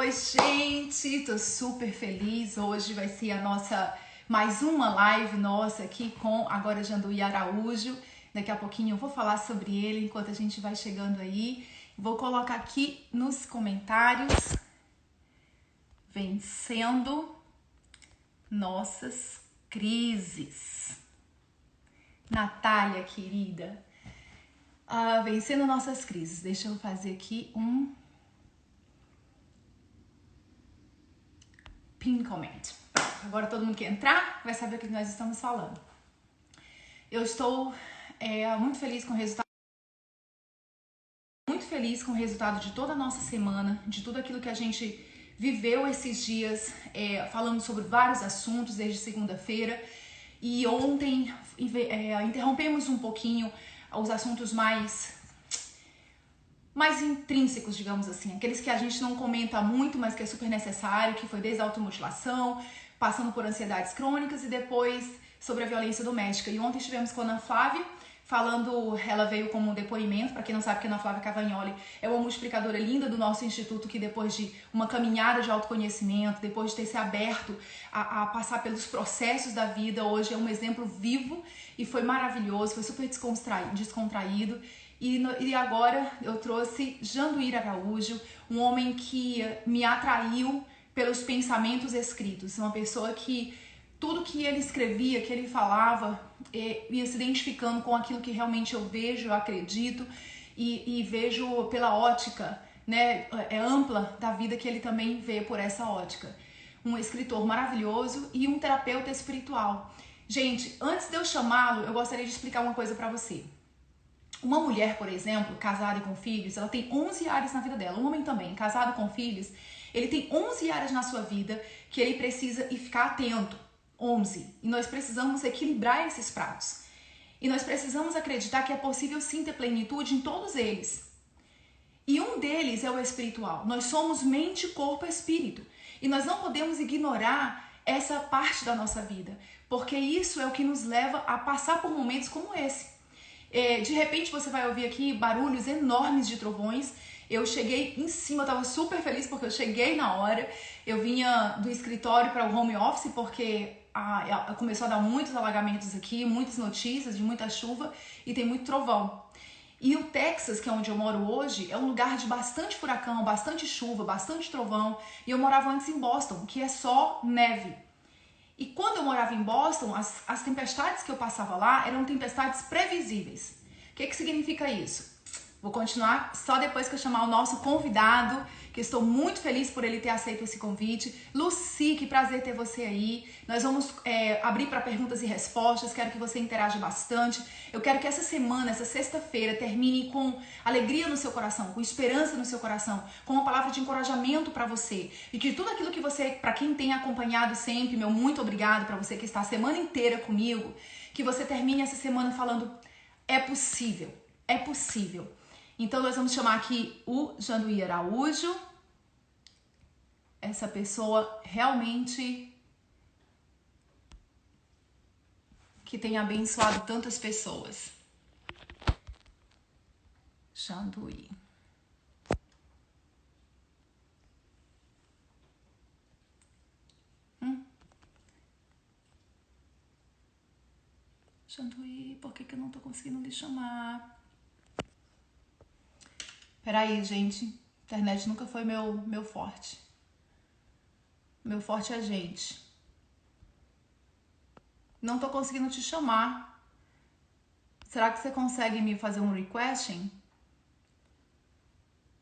Oi, gente, tô super feliz. Hoje vai ser mais uma live nossa aqui com agora Janduí Araújo. Daqui a pouquinho eu vou falar sobre ele enquanto a gente vai chegando aí. Vou colocar aqui nos comentários. Vencendo nossas crises. Natália, querida. Vencendo nossas crises. Deixa eu fazer aqui um pin comment. Agora todo mundo que entrar vai saber o que nós estamos falando. Eu estou muito feliz com o resultado. Muito feliz com o resultado de toda a nossa semana, de tudo aquilo que a gente viveu esses dias, falando sobre vários assuntos desde segunda-feira. E ontem interrompemos um pouquinho os assuntos mais intrínsecos, digamos assim, aqueles que a gente não comenta muito, mas que é super necessário, que foi desde a automutilação, passando por ansiedades crônicas e depois sobre a violência doméstica. E ontem estivemos com a Ana Flávia, ela veio como um depoimento, para quem não sabe que a Ana Flávia Cavagnoli é uma multiplicadora linda do nosso instituto, que depois de uma caminhada de autoconhecimento, depois de ter se aberto a passar pelos processos da vida, hoje é um exemplo vivo e foi maravilhoso, foi super descontraído. E agora eu trouxe Janduí Araújo, um homem que me atraiu pelos pensamentos escritos, uma pessoa que tudo que ele escrevia, que ele falava, ia se identificando com aquilo que realmente eu vejo, eu acredito e vejo pela ótica, né, ampla da vida que ele também vê por essa ótica. Um escritor maravilhoso e um terapeuta espiritual. Gente, antes de eu chamá-lo, eu gostaria de explicar uma coisa pra você. Uma mulher, por exemplo, casada e com filhos, ela tem 11 áreas na vida dela. Um homem também, casado com filhos, ele tem 11 áreas na sua vida que ele precisa ficar atento. 11. E nós precisamos equilibrar esses pratos. E nós precisamos acreditar que é possível sim ter plenitude em todos eles. E um deles é o espiritual. Nós somos mente, corpo e espírito. E nós não podemos ignorar essa parte da nossa vida, porque isso é o que nos leva a passar por momentos como esse. De repente você vai ouvir aqui barulhos enormes de trovões. Eu cheguei em cima, eu tava super feliz porque eu cheguei na hora. Eu vinha do escritório para o home office porque começou a dar muitos alagamentos aqui, muitas notícias de muita chuva e tem muito trovão. E o Texas, que é onde eu moro hoje, é um lugar de bastante furacão, bastante chuva, bastante trovão. E eu morava antes em Boston, que é só neve. E quando eu morava em Boston, as tempestades que eu passava lá eram tempestades previsíveis. O que significa isso? Vou continuar só depois que eu chamar o nosso convidado, que estou muito feliz por ele ter aceito esse convite. Lucy, que prazer ter você aí. Nós vamos abrir para perguntas e respostas, quero que você interaja bastante. Eu quero que essa semana, essa sexta-feira, termine com alegria no seu coração, com esperança no seu coração, com uma palavra de encorajamento para você. E que tudo aquilo que você, para quem tem acompanhado sempre, meu muito obrigado para você que está a semana inteira comigo, que você termine essa semana falando, é possível, é possível. Então nós vamos chamar aqui o Janduí Araújo, essa pessoa realmente que tem abençoado tantas pessoas. Janduí. Janduí, por que eu não tô conseguindo lhe chamar? Peraí, gente. Internet nunca foi meu forte. Meu forte é a gente. Não tô conseguindo te chamar. Será que você consegue me fazer um requesting?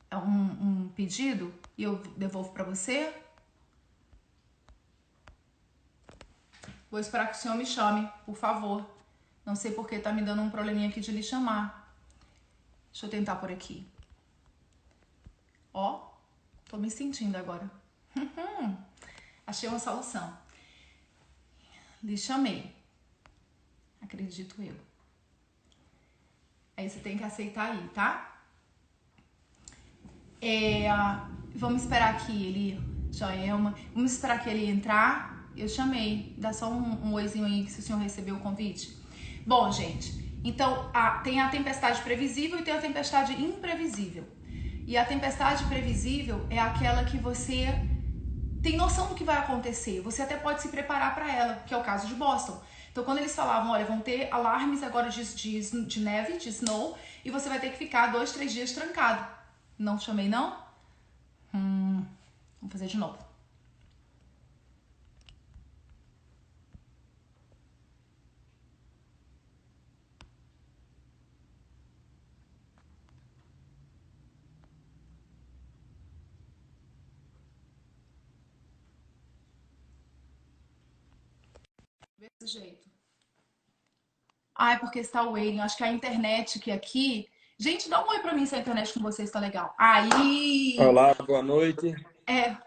É um pedido? E eu devolvo pra você? Vou esperar que o senhor me chame, por favor. Não sei porque tá me dando um probleminha aqui de lhe chamar. Deixa eu tentar por aqui. Ó, tô me sentindo agora. Achei uma solução. Lhe chamei. Acredito eu. Aí você tem que aceitar aí, tá? Vamos esperar que ele... Joelma. Vamos esperar que ele entrar. Eu chamei. Dá só um oizinho aí se o senhor recebeu o convite. Bom, gente. Então, tem a tempestade previsível e tem a tempestade imprevisível. E a tempestade previsível é aquela que você tem noção do que vai acontecer. Você até pode se preparar para ela, que é o caso de Boston. Então, quando eles falavam, olha, vão ter alarmes agora de neve, de snow, e você vai ter que ficar 2, 3 dias trancado. Não chamei, não? Vamos fazer de novo. Desse jeito. Ah, é porque está waiting. Acho que a internet que aqui... Gente, dá um oi pra mim se a internet com vocês está legal. Aí! Olá, boa noite.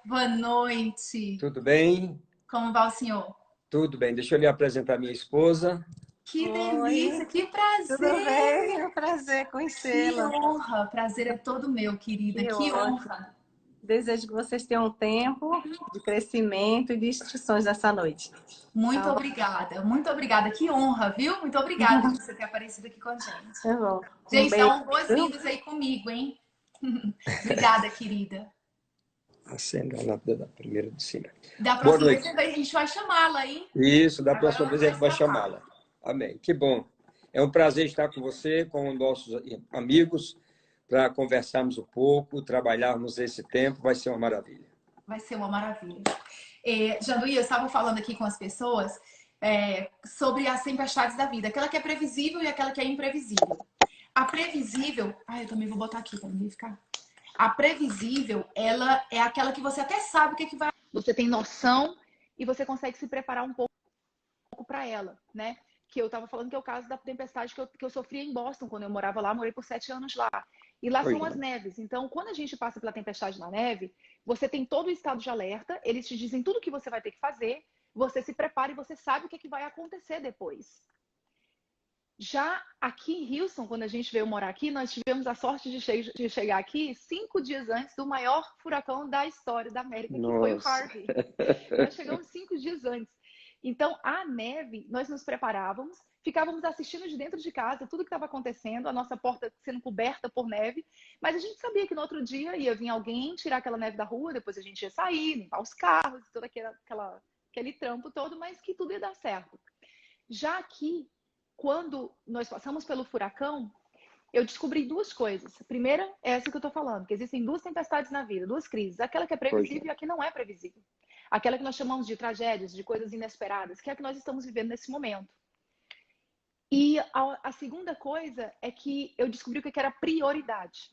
Boa noite. Tudo bem? Como vai o senhor? Tudo bem. Deixa eu lhe apresentar minha esposa. Que delícia, Oi, que tudo prazer! bem? É um prazer Que conhecê-la. honra! Prazer é todo meu, querida. Que Que ótimo. honra! Desejo que vocês tenham um tempo de crescimento e de instruções essa noite. Muito Tá bom? obrigada, muito obrigada. Que honra, viu? Muito obrigada de você ter aparecido aqui com a gente. Tá bom. Um Gente, dá beijo. um boas-vindas aí comigo, hein? Obrigada, querida. Acenda a lâmpada da primeira de cima. Da Boa próxima noite. vez a gente vai chamá-la, hein? Isso, da Agora próxima ela vez não a vai gente vai escapar. chamá-la. Amém. Que bom. É um prazer estar com você, com nossos amigos, para conversarmos um pouco, trabalharmos esse tempo. Vai ser uma maravilha. Vai ser uma maravilha. Janduí, eu estava falando aqui com as pessoas sobre as tempestades da vida. Aquela que é previsível e aquela que é imprevisível. A previsível... eu também vou botar aqui para ninguém ficar... A previsível, ela é aquela que você até sabe o que vai... Você tem noção e você consegue se preparar um pouco para ela, né? Que eu estava falando que é o caso da tempestade que eu sofri em Boston, quando eu morava lá, morei por 7 anos lá. E lá são as neves. Então, quando a gente passa pela tempestade na neve, você tem todo o estado de alerta, eles te dizem tudo o que você vai ter que fazer, você se prepara e você sabe o que vai acontecer depois. Já aqui em Houston, quando a gente veio morar aqui, nós tivemos a sorte de chegar aqui 5 dias antes do maior furacão da história da América, que foi o Harvey. Nós chegamos 5 dias antes. Então, a neve, nós nos preparávamos, ficávamos assistindo de dentro de casa tudo que estava acontecendo, a nossa porta sendo coberta por neve, mas a gente sabia que no outro dia ia vir alguém tirar aquela neve da rua, depois a gente ia sair, limpar os carros, todo aquele trampo todo, mas que tudo ia dar certo. Já aqui, quando nós passamos pelo furacão, eu descobri 2 coisas. A primeira é essa que eu estou falando, que existem 2 tempestades na vida, 2 crises. Aquela que é previsível e a que não é previsível. Aquela que nós chamamos de tragédias, de coisas inesperadas, que é a que nós estamos vivendo nesse momento. E a segunda coisa é que eu descobri o que era prioridade.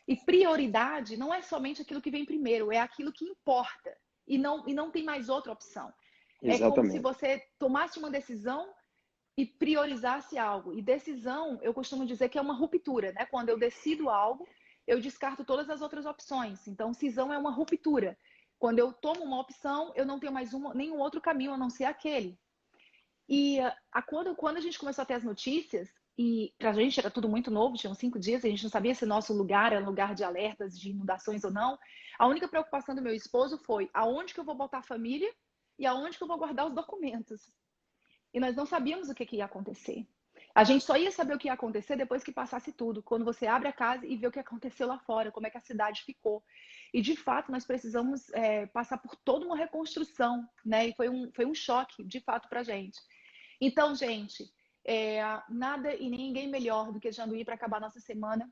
E prioridade não é somente aquilo que vem primeiro, é aquilo que importa. E não tem mais outra opção. Exatamente. É como se você tomasse uma decisão e priorizasse algo. E decisão, eu costumo dizer que é uma ruptura, né? Quando eu decido algo, eu descarto todas as outras opções. Então, cisão é uma ruptura. Quando eu tomo uma opção, eu não tenho mais nenhum outro caminho a não ser aquele. E quando a gente começou a ter as notícias, e pra gente era tudo muito novo, tinham 5 dias, a gente não sabia se nosso lugar era um lugar de alertas, de inundações ou não. A única preocupação do meu esposo foi aonde que eu vou botar a família e aonde que eu vou guardar os documentos. E nós não sabíamos o que ia acontecer. A gente só ia saber o que ia acontecer depois que passasse tudo. Quando você abre a casa e vê o que aconteceu lá fora, como é que a cidade ficou. E, de fato, nós precisamos passar por toda uma reconstrução, né? E foi um choque, de fato, pra gente. Então, gente, nada e ninguém melhor do que Janduí para acabar nossa semana.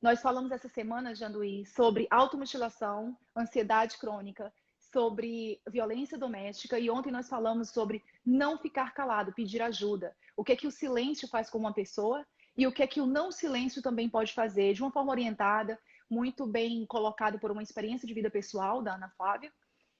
Nós falamos essa semana, Janduí, sobre automutilação, ansiedade crônica, sobre violência doméstica, e ontem nós falamos sobre não ficar calado, pedir ajuda. O que é que o silêncio faz com uma pessoa e o que é que o não silêncio também pode fazer, de uma forma orientada, muito bem colocado por uma experiência de vida pessoal da Ana Flávia,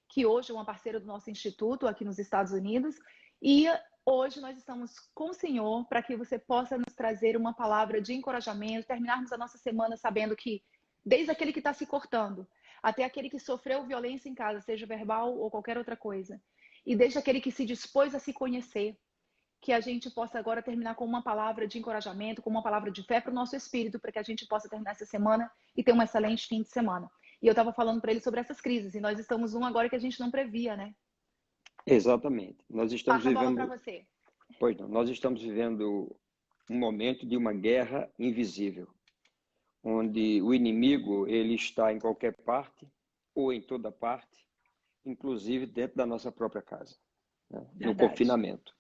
que hoje é uma parceira do nosso instituto aqui nos Estados Unidos. E hoje nós estamos com o Senhor para que você possa nos trazer uma palavra de encorajamento, terminarmos a nossa semana sabendo que, desde aquele que está se cortando, até aquele que sofreu violência em casa, seja verbal ou qualquer outra coisa, e desde aquele que se dispôs a se conhecer, que a gente possa agora terminar com uma palavra de encorajamento, com uma palavra de fé para o nosso espírito, para que a gente possa terminar essa semana e ter um excelente fim de semana. E eu estava falando para ele sobre essas crises, e nós estamos num agora que a gente não previa, né? Exatamente. Nós estamos Passa a bola vivendo... para você. Pois não, nós estamos vivendo um momento de uma guerra invisível. onde o inimigo ele está em qualquer parte ou em toda parte, inclusive dentro da nossa própria casa, né? No confinamento.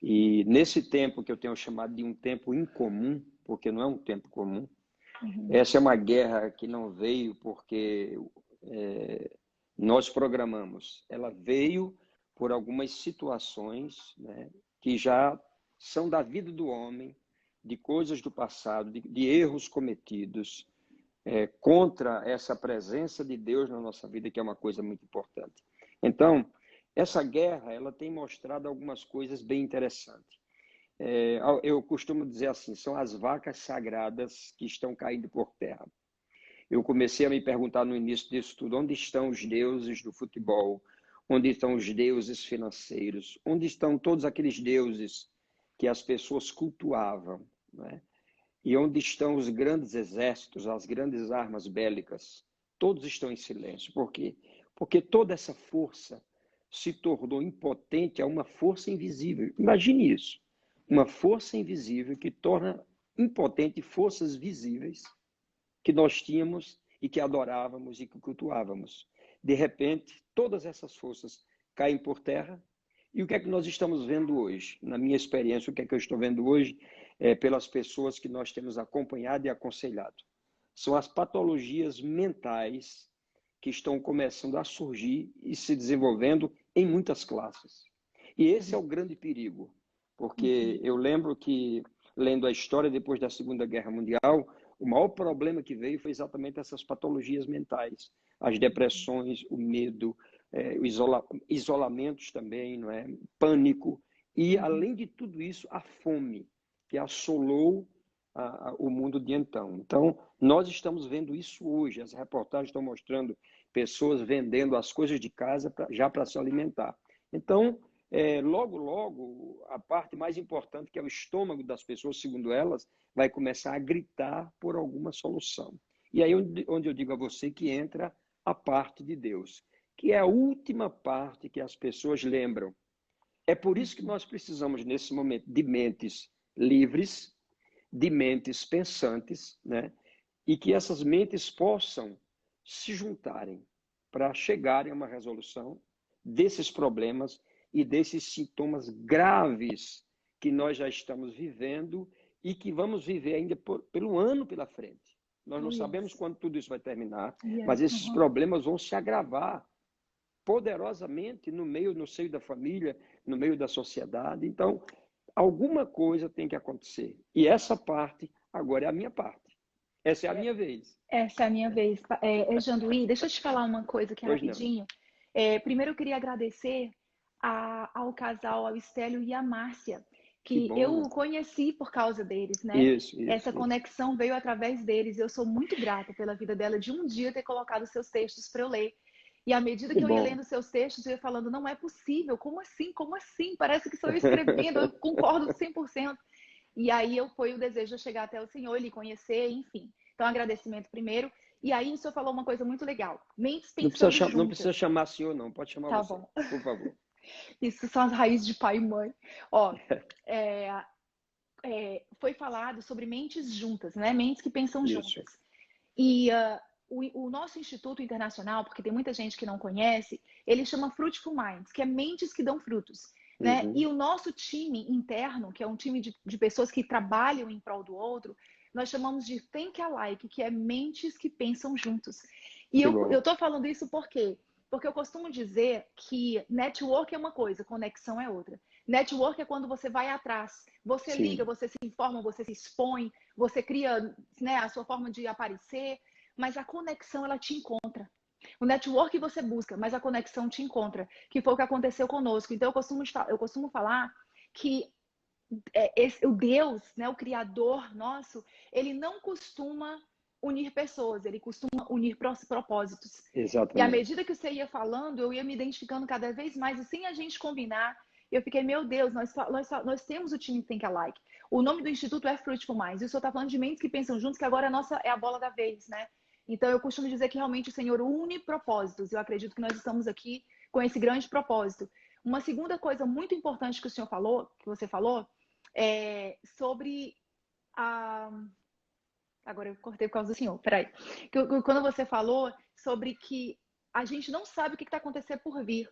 E nesse tempo que eu tenho chamado de um tempo incomum, porque não é um tempo comum, essa é uma guerra que não veio porque nós programamos. Ela veio por algumas situações, né, que já são da vida do homem, de coisas do passado, de erros cometidos, contra essa presença de Deus na nossa vida, que é uma coisa muito importante. Então, essa guerra ela tem mostrado algumas coisas bem interessantes. Eu costumo dizer assim, são as vacas sagradas que estão caindo por terra. Eu comecei a me perguntar no início disso tudo, onde estão os deuses do futebol? Onde estão os deuses financeiros? Onde estão todos aqueles deuses que as pessoas cultuavam, né? E onde estão os grandes exércitos, as grandes armas bélicas? Todos estão em silêncio. Por quê? Porque toda essa força se tornou impotente a uma força invisível. Imagine isso. Uma força invisível que torna impotente forças visíveis que nós tínhamos e que adorávamos e que cultuávamos. De repente, todas essas forças caem por terra. E o que é que nós estamos vendo hoje? Na minha experiência, o que é que eu estou vendo hoje pelas pessoas que nós temos acompanhado e aconselhado? São as patologias mentais que estão começando a surgir e se desenvolvendo em muitas classes. E esse é o grande perigo, porque eu lembro que, lendo a história depois da Segunda Guerra Mundial, o maior problema que veio foi exatamente essas patologias mentais, as depressões, o medo, isolamentos também, não é? Pânico, e além de tudo isso, a fome, que assolou o mundo de então. Então, nós estamos vendo isso hoje, as reportagens estão mostrando pessoas vendendo as coisas de casa já para se alimentar. Então, logo, logo, a parte mais importante, que é o estômago das pessoas, segundo elas, vai começar a gritar por alguma solução. E aí onde eu digo a você que entra a parte de Deus, que é a última parte que as pessoas lembram. É por isso que nós precisamos, nesse momento, de mentes livres, de mentes pensantes, né? E que essas mentes possam se juntarem para chegarem a uma resolução desses problemas e desses sintomas graves que nós já estamos vivendo e que vamos viver ainda pelo ano pela frente. Nós não sabemos quando tudo isso vai terminar, mas esses problemas vão se agravar poderosamente no seio da família, no meio da sociedade. Então, alguma coisa tem que acontecer. E essa parte agora é a minha parte. Essa é a minha vez. Essa é a minha vez. Janduí, deixa eu te falar uma coisa aqui rapidinho. Primeiro eu queria agradecer ao casal, ao Estélio e à Márcia, que eu conheci por causa deles, né? Essa conexão veio através deles. Eu sou muito grata pela vida dela de um dia ter colocado seus textos para eu ler. E à medida que eu ia lendo seus textos, eu ia falando, não é possível, como assim? Como assim? Parece que sou eu escrevendo, eu concordo 100%. E aí foi o desejo de chegar até o Senhor, ele conhecer, enfim. Então, agradecimento primeiro. E aí o senhor falou uma coisa muito legal. Mentes pensando juntas. Não precisa chamar senhor, não. Pode chamar você, bom. Por favor. Isso são as raízes de pai e mãe. Ó, foi falado sobre mentes juntas, né? Mentes que pensam juntas. E o nosso Instituto Internacional, porque tem muita gente que não conhece, ele chama Fruitful Minds, que é mentes que dão frutos. Né? E o nosso time interno, que é um time de pessoas que trabalham em prol do outro, nós chamamos de Think Alike, que é mentes que pensam juntos. E eu tô falando isso por quê? Porque eu costumo dizer que network é uma coisa, conexão é outra. Network é quando você vai atrás, você liga, você se informa, você se expõe, você cria, né, a sua forma de aparecer, mas a conexão ela te encontra. O network você busca, mas a conexão te encontra, que foi o que aconteceu conosco. Então eu costumo falar que o Deus, né, o Criador nosso, ele não costuma unir pessoas, ele costuma unir propósitos. Exatamente. E à medida que você ia falando, eu ia me identificando cada vez mais, e sem a gente combinar, eu fiquei, meu Deus, nós temos o time Think Alike. O nome do instituto é Fruitful Minds, e o senhor está falando de mentes que pensam juntos, que agora é a bola da vez, né? Então eu costumo dizer que realmente o Senhor une propósitos, eu acredito que nós estamos aqui com esse grande propósito. Uma segunda coisa muito importante que você falou, sobre Agora eu cortei por causa do senhor, peraí. Quando você falou sobre que a gente não sabe o que está acontecendo por vir.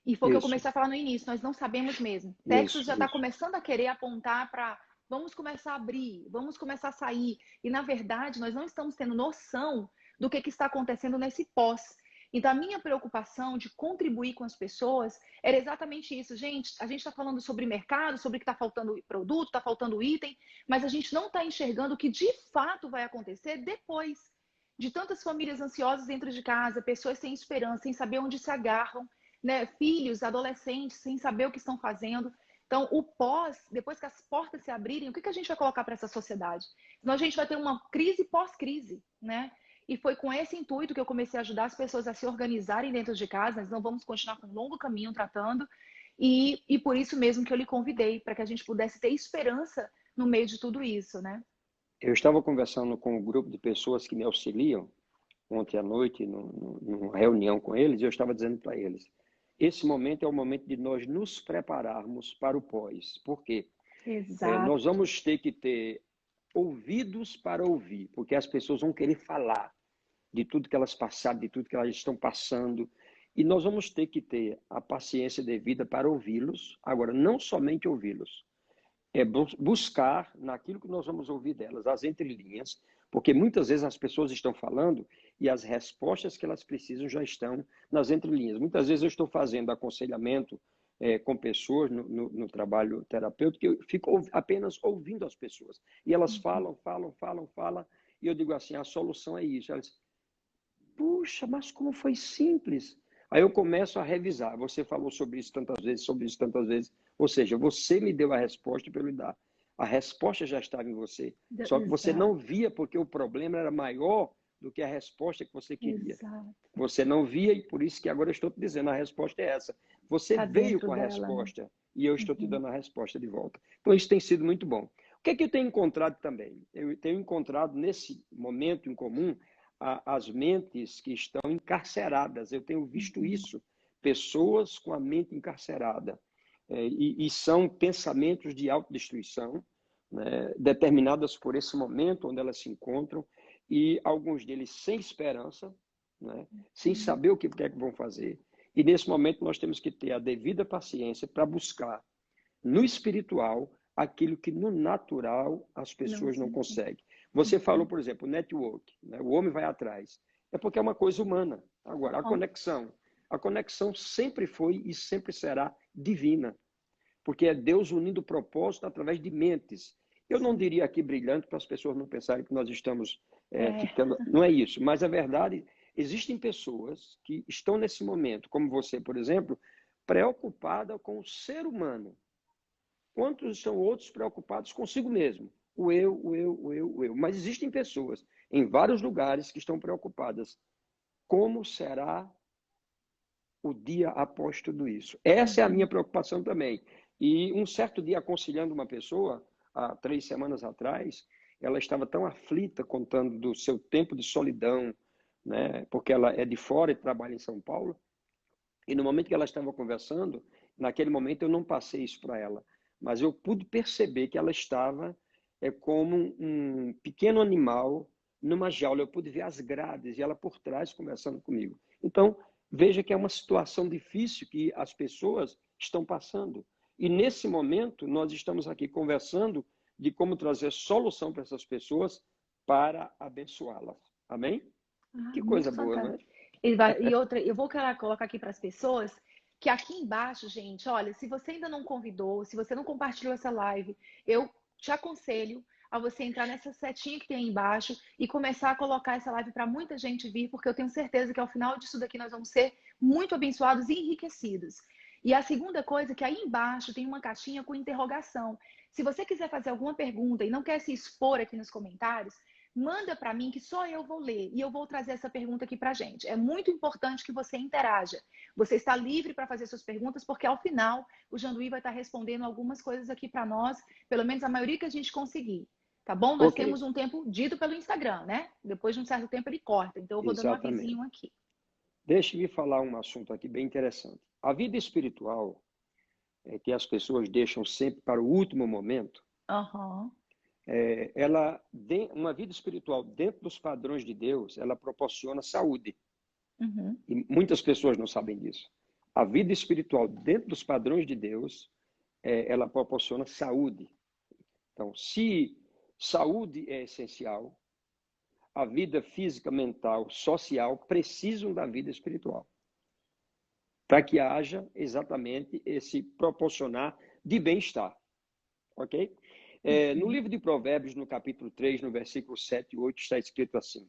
E foi o que eu Isso, comecei a falar no início, nós não sabemos mesmo. Texas isso, já está isso. começando a querer apontar para vamos começar a abrir, vamos começar a sair. E, na verdade, nós não estamos tendo noção do que está acontecendo nesse pós. Então, a minha preocupação de contribuir com as pessoas era exatamente isso. Gente, a gente está falando sobre mercado, sobre que está faltando produto, está faltando item, mas a gente não está enxergando o que de fato vai acontecer depois de tantas famílias ansiosas dentro de casa, pessoas sem esperança, sem saber onde se agarram, né? Filhos, adolescentes, sem saber o que estão fazendo. Então, o pós, depois que as portas se abrirem, o que a gente vai colocar para essa sociedade? Senão a gente vai ter uma crise pós-crise, né? E foi com esse intuito que eu comecei a ajudar as pessoas a se organizarem dentro de casa. Nós não vamos continuar com um longo caminho tratando. E por isso mesmo que eu lhe convidei, para que a gente pudesse ter esperança no meio de tudo isso, né? Eu estava conversando com um grupo de pessoas que me auxiliam ontem à noite, numa reunião com eles, e eu estava dizendo para eles, esse momento é o momento de nós nos prepararmos para o pós. Por quê? Nós Exato. vamos ter que ter ouvidos para ouvir, porque as pessoas vão querer falar de tudo que elas passaram, de tudo que elas estão passando, e nós vamos ter que ter a paciência devida para ouvi-los. Agora, não somente ouvi-los, é buscar naquilo que nós vamos ouvir delas, as entrelinhas, porque muitas vezes as pessoas estão falando e as respostas que elas precisam já estão nas entrelinhas. Muitas vezes eu estou fazendo aconselhamento com pessoas no trabalho terapêutico, que eu fico apenas ouvindo as pessoas. E elas falam, e eu digo assim, a solução é isso. Elas, puxa, mas como foi simples. Aí eu começo a revisar. Você falou sobre isso tantas vezes, sobre isso tantas vezes. Ou seja, você me deu a resposta para eu lhe dar. A resposta já estava em você. Só que você Exato. não via porque o problema era maior do que a resposta que você queria. Exato. Você não via e por isso que agora eu estou te dizendo, a resposta é essa. Você Tá veio dentro com a dela, né? resposta e eu estou te dando a resposta de volta. Então isso tem sido muito bom. O que é que eu tenho encontrado também? Eu tenho encontrado nesse momento em comum as mentes que estão encarceradas. Eu tenho visto isso, pessoas com a mente encarcerada. E são pensamentos de autodestruição, né, determinadas por esse momento onde elas se encontram, e alguns deles sem esperança, né, sem saber o que é que vão fazer. E nesse momento nós temos que ter a devida paciência para buscar no espiritual aquilo que no natural as pessoas não conseguem. Você falou, por exemplo, network, né? O homem vai atrás. É porque é uma coisa humana. Agora, a conexão sempre foi e sempre será divina, porque é Deus unindo o propósito através de mentes. Eu não diria aqui brilhante para as pessoas não pensarem que nós estamos ficando... Não é isso, mas a verdade, existem pessoas que estão nesse momento, como você, por exemplo, preocupada com o ser humano. Quantos são outros preocupados consigo mesmo? O eu, o eu, o eu, o eu. Mas existem pessoas em vários lugares que estão preocupadas. Como será o dia após tudo isso? Essa é a minha preocupação também. E um certo dia, aconselhando uma pessoa, há 3 semanas atrás, ela estava tão aflita, contando do seu tempo de solidão, né? Porque ela é de fora e trabalha em São Paulo. E no momento que ela estava conversando, naquele momento eu não passei isso para ela, mas eu pude perceber que ela estava como um pequeno animal numa jaula. Eu pude ver as grades e ela por trás conversando comigo. Então, veja que é uma situação difícil que as pessoas estão passando. E nesse momento, nós estamos aqui conversando de como trazer solução para essas pessoas para abençoá-las. Amém? Que coisa Muito boa, não é? fantástico. E outra, eu vou colocar aqui para as pessoas que aqui embaixo, gente, olha, se você ainda não convidou, se você não compartilhou essa live, eu te aconselho a você entrar nessa setinha que tem aí embaixo e começar a colocar essa live para muita gente vir, porque eu tenho certeza que ao final disso daqui nós vamos ser muito abençoados e enriquecidos. E a segunda coisa é que aí embaixo tem uma caixinha com interrogação. Se você quiser fazer alguma pergunta e não quer se expor aqui nos comentários, manda para mim que só eu vou ler e eu vou trazer essa pergunta aqui para a gente. É muito importante que você interaja. Você está livre para fazer suas perguntas, porque ao final o Janduí vai estar respondendo algumas coisas aqui para nós, pelo menos a maioria que a gente conseguir. Tá bom? Nós temos um tempo dito pelo Instagram, né? Depois de um certo tempo ele corta. Então eu vou dando um avisinho Exatamente. aqui. Deixe-me falar um assunto aqui bem interessante. A vida espiritual, que as pessoas deixam sempre para o último momento, Aham. uma vida espiritual dentro dos padrões de Deus, ela proporciona saúde. Uhum. E muitas pessoas não sabem disso. A vida espiritual dentro dos padrões de Deus, ela proporciona saúde. Então, se saúde é essencial, a vida física, mental, social precisam da vida espiritual, para que haja exatamente esse proporcionar de bem-estar. Ok? No livro de Provérbios, no capítulo 3, no versículo 7 e 8, está escrito assim: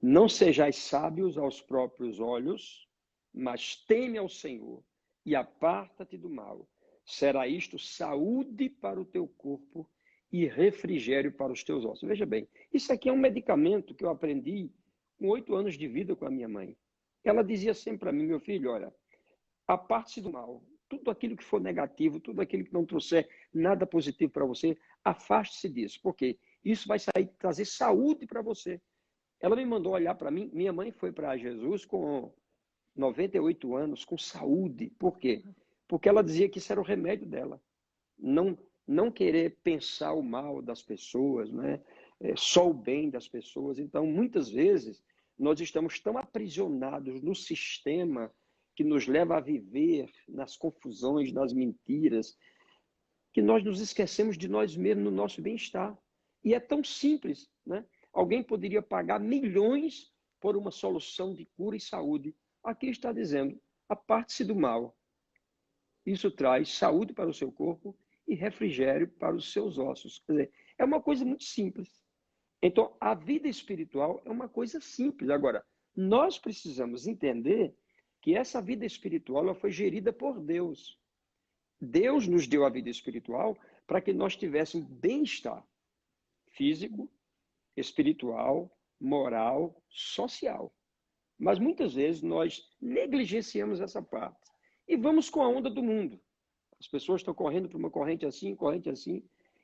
não sejais sábios aos próprios olhos, mas teme ao Senhor e aparta-te do mal. Será isto saúde para o teu corpo e refrigério para os teus ossos. Veja bem, isso aqui é um medicamento que eu aprendi com 8 anos de vida com a minha mãe. Ela dizia sempre para mim: meu filho, olha, aparte-se do mal. Tudo aquilo que for negativo, tudo aquilo que não trouxer nada positivo para você, afaste-se disso, porque isso vai trazer saúde para você. Ela me mandou olhar para mim. Minha mãe foi para Jesus com 98 anos, com saúde. Por quê? Porque ela dizia que isso era o remédio dela. Não querer pensar o mal das pessoas, né? Só o bem das pessoas. Então, muitas vezes, nós estamos tão aprisionados no sistema que nos leva a viver nas confusões, nas mentiras, que nós nos esquecemos de nós mesmos no nosso bem-estar. E é tão simples, né? Alguém poderia pagar milhões por uma solução de cura e saúde. Aqui está dizendo: aparte-se do mal. Isso traz saúde para o seu corpo e refrigério para os seus ossos. Quer dizer, é uma coisa muito simples. Então, a vida espiritual é uma coisa simples. Agora, nós precisamos entender que essa vida espiritual ela foi gerida por Deus. Deus nos deu a vida espiritual para que nós tivéssemos bem-estar físico, espiritual, moral, social. Mas muitas vezes nós negligenciamos essa parte e vamos com a onda do mundo. As pessoas estão correndo por uma corrente assim,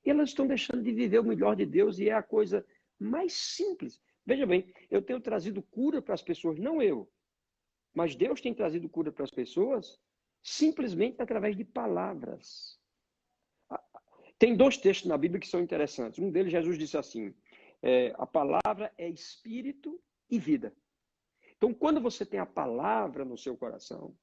e elas estão deixando de viver o melhor de Deus, e é a coisa mais simples. Veja bem, eu tenho trazido cura para as pessoas, não eu, mas Deus tem trazido cura para as pessoas simplesmente através de palavras. Tem 2 textos na Bíblia que são interessantes. Um deles, Jesus disse assim: a palavra é espírito e vida. Então, quando você tem a palavra no seu coração,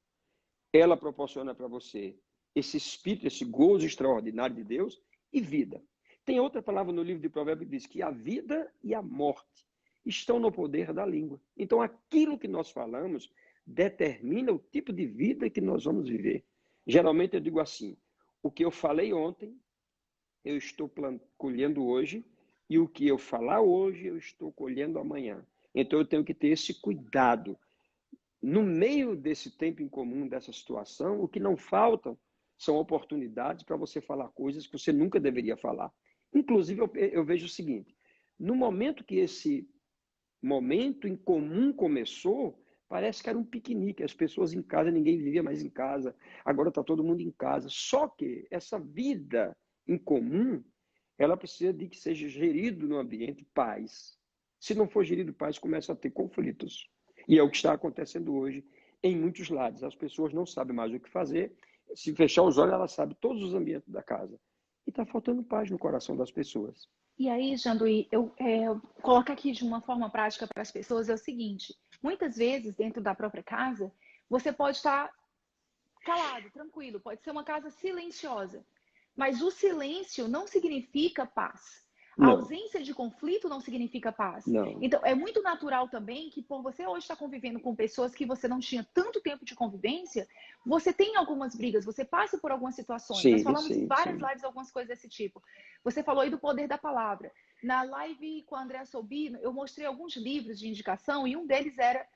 ela proporciona para você esse espírito, esse gozo extraordinário de Deus e vida. Tem outra palavra no livro de Provérbios que diz que a vida e a morte estão no poder da língua. Então, aquilo que nós falamos determina o tipo de vida que nós vamos viver. Geralmente eu digo assim: o que eu falei ontem, eu estou colhendo hoje, e o que eu falar hoje, eu estou colhendo amanhã. Então, eu tenho que ter esse cuidado. No meio desse tempo em comum, dessa situação, o que não faltam são oportunidades para você falar coisas que você nunca deveria falar. Inclusive, eu vejo o seguinte: no momento que esse momento em comum começou, parece que era um piquenique, as pessoas em casa, ninguém vivia mais em casa, agora está todo mundo em casa. Só que essa vida em comum, ela precisa de que seja gerido no ambiente paz. Se não for gerido paz, começa a ter conflitos. E é o que está acontecendo hoje em muitos lares. As pessoas não sabem mais o que fazer. Se fechar os olhos, ela sabe todos os ambientes da casa. E está faltando paz no coração das pessoas. E aí, Janduí, eu coloco aqui de uma forma prática para as pessoas é o seguinte: muitas vezes, dentro da própria casa, você pode estar calado, tranquilo, pode ser uma casa silenciosa, mas o silêncio não significa paz. A ausência de conflito não significa paz. Não. Então, é muito natural também que, por você hoje estar convivendo com pessoas que você não tinha tanto tempo de convivência, você tem algumas brigas, você passa por algumas situações. Sim, Nós falamos sim, em várias sim. lives algumas coisas desse tipo. Você falou aí do poder da palavra. Na live com a Andrea Sobino, eu mostrei alguns livros de indicação e um deles era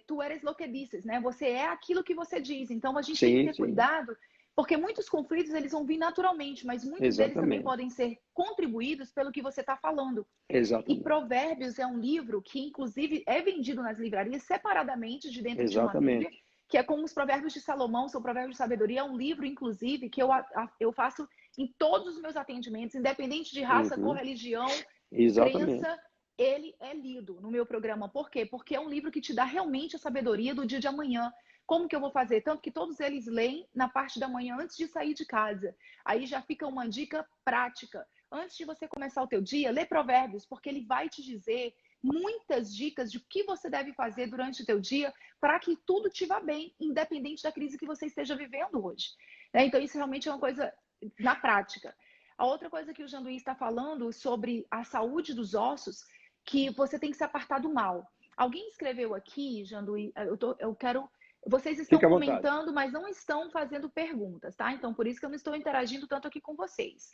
Tu eres lo que dices, né? Você é aquilo que você diz. Então, a gente tem que ter cuidado, porque muitos conflitos eles vão vir naturalmente, mas muitos deles também podem ser contribuídos pelo que você está falando. Exatamente. E Provérbios é um livro que, inclusive, é vendido nas livrarias separadamente de dentro de uma Bíblia, que é como os Provérbios de Salomão, são Provérbios de Sabedoria. É um livro, inclusive, que eu faço em todos os meus atendimentos, independente de raça, cor, religião, crença, ele é lido no meu programa. Por quê? Porque é um livro que te dá realmente a sabedoria do dia de amanhã. Como que eu vou fazer? Tanto que todos eles leem na parte da manhã antes de sair de casa. Aí já fica uma dica prática. antes de você começar o teu dia, lê Provérbios, porque ele vai te dizer muitas dicas de o que você deve fazer durante o teu dia para que tudo te vá bem, independente da crise que você esteja vivendo hoje. Então, isso realmente é uma coisa na prática. A outra coisa que o Jean Louis está falando sobre a saúde dos ossos, que você tem que se apartar do mal. Alguém escreveu aqui, Jean Louis, eu quero... Vocês estão Fica à vontade. comentando, mas não estão fazendo perguntas, tá? Então, por isso que eu não estou interagindo tanto aqui com vocês.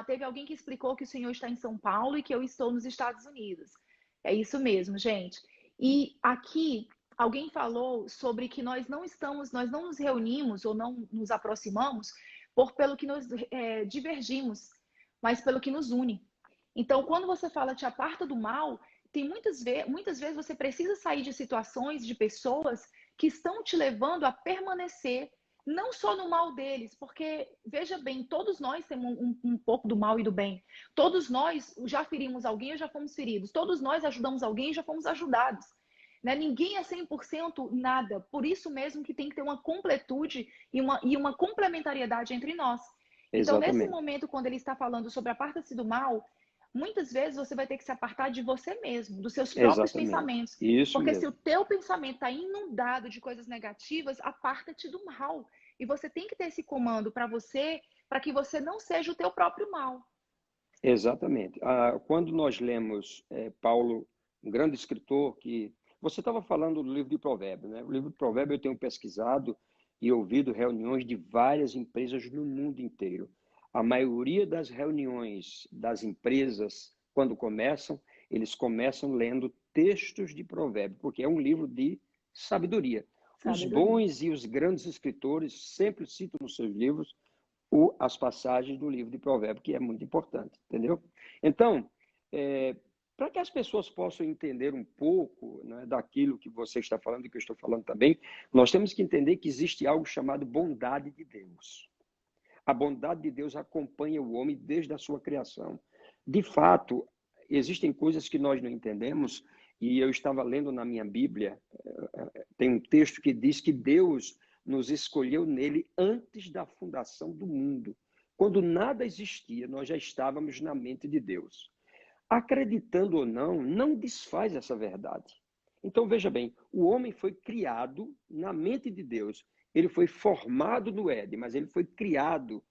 Teve alguém que explicou que o senhor está em São Paulo e que eu estou nos Estados Unidos. É isso mesmo, gente. E aqui, alguém falou sobre que nós não nos reunimos ou não nos aproximamos pelo que nos divergimos, mas pelo que nos une. Então, quando você fala te aparta do mal, tem muitas vezes você precisa sair de situações, de pessoas que estão te levando a permanecer não só no mal deles, porque, veja bem, todos nós temos um pouco do mal e do bem. Todos nós já ferimos alguém ou já fomos feridos. Todos nós ajudamos alguém e já fomos ajudados. Né? Ninguém é 100% nada. Por isso mesmo que tem que ter uma completude e uma complementariedade entre nós. Então, nesse momento, quando ele está falando sobre aparta-se do mal, muitas vezes você vai ter que se apartar de você mesmo, dos seus próprios pensamentos. Isso porque mesmo. se o teu pensamento está inundado de coisas negativas, aparta-te do mal. E você tem que ter esse comando para você, para que você não seja o teu próprio mal. Exatamente. Quando nós lemos Paulo, um grande escritor, que você estava falando do livro de Provérbios, né? O livro de Provérbios eu tenho pesquisado e ouvido reuniões de várias empresas no mundo inteiro. A maioria das reuniões das empresas, quando começam, eles começam lendo textos de Provérbios, porque é um livro de sabedoria. Os bons e os grandes escritores sempre citam nos seus livros as passagens do livro de Provérbios, que é muito importante, entendeu? Então, para que as pessoas possam entender um pouco, né, daquilo que você está falando e que eu estou falando também, nós temos que entender que existe algo chamado bondade de Deus. A bondade de Deus acompanha o homem desde a sua criação. De fato, existem coisas que nós não entendemos, e eu estava lendo na minha Bíblia, tem um texto que diz que Deus nos escolheu nele antes da fundação do mundo. Quando nada existia, nós já estávamos na mente de Deus. Acreditando ou não, não desfaz essa verdade. Então, veja bem, o homem foi criado na mente de Deus. Ele foi formado no Éden, mas ele foi criado,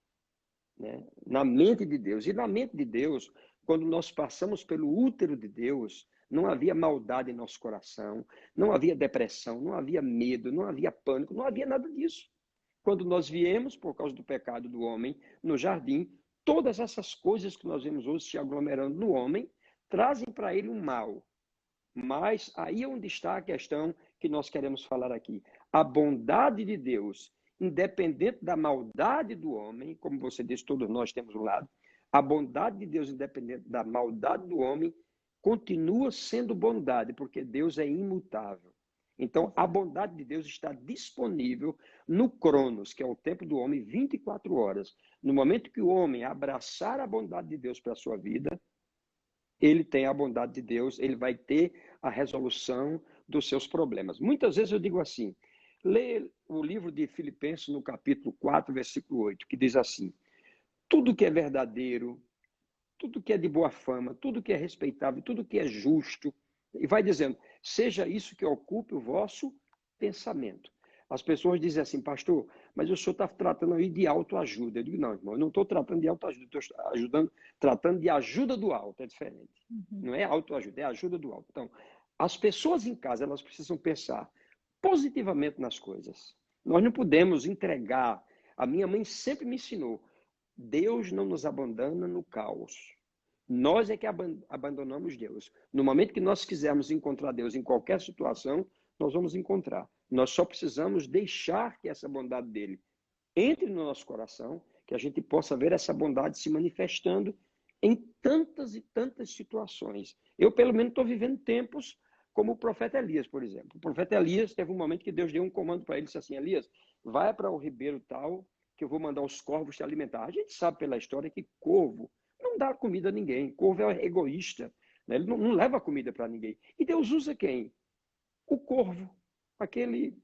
né, na mente de Deus. E na mente de Deus, quando nós passamos pelo útero de Deus, não havia maldade em nosso coração, não havia depressão, não havia medo, não havia pânico, não havia nada disso. Quando nós viemos, por causa do pecado do homem, no jardim, todas essas coisas que nós vemos hoje se aglomerando no homem, trazem para ele um mal. Mas aí é onde está a questão que nós queremos falar aqui. A bondade de Deus, independente da maldade do homem, como você disse, todos nós temos um lado, a bondade de Deus, independente da maldade do homem, continua sendo bondade, porque Deus é imutável. Então, a bondade de Deus está disponível no Cronos, que é o tempo do homem, 24 horas. No momento que o homem abraçar a bondade de Deus para a sua vida, ele tem a bondade de Deus, ele vai ter a resolução dos seus problemas. Muitas vezes eu digo assim, lê o livro de Filipenses no capítulo 4, versículo 8, que diz assim, tudo que é verdadeiro, tudo que é de boa fama, tudo que é respeitável, tudo que é justo, e vai dizendo, seja isso que ocupe o vosso pensamento. As pessoas dizem assim, pastor, mas o senhor está tratando aí de autoajuda. Eu digo, não, irmão, eu não estou tratando de autoajuda, estou tratando de ajuda do alto, é diferente. Não é autoajuda, é ajuda do alto. Então, as pessoas em casa, elas precisam pensar positivamente nas coisas. Nós não podemos entregar, a minha mãe sempre me ensinou, Deus não nos abandona no caos. Nós é que abandonamos Deus. No momento que nós quisermos encontrar Deus em qualquer situação, nós vamos encontrar. Nós só precisamos deixar que essa bondade dele entre no nosso coração, que a gente possa ver essa bondade se manifestando em tantas e tantas situações. Eu, pelo menos, estou vivendo tempos como o profeta Elias, por exemplo. O profeta Elias teve um momento que Deus deu um comando para ele, disse assim, Elias, vai para o ribeiro tal, que eu vou mandar os corvos te alimentar. A gente sabe pela história que corvo não dá comida a ninguém. Corvo é egoísta, né? Ele não leva comida para ninguém. E Deus usa quem? O corvo, aquele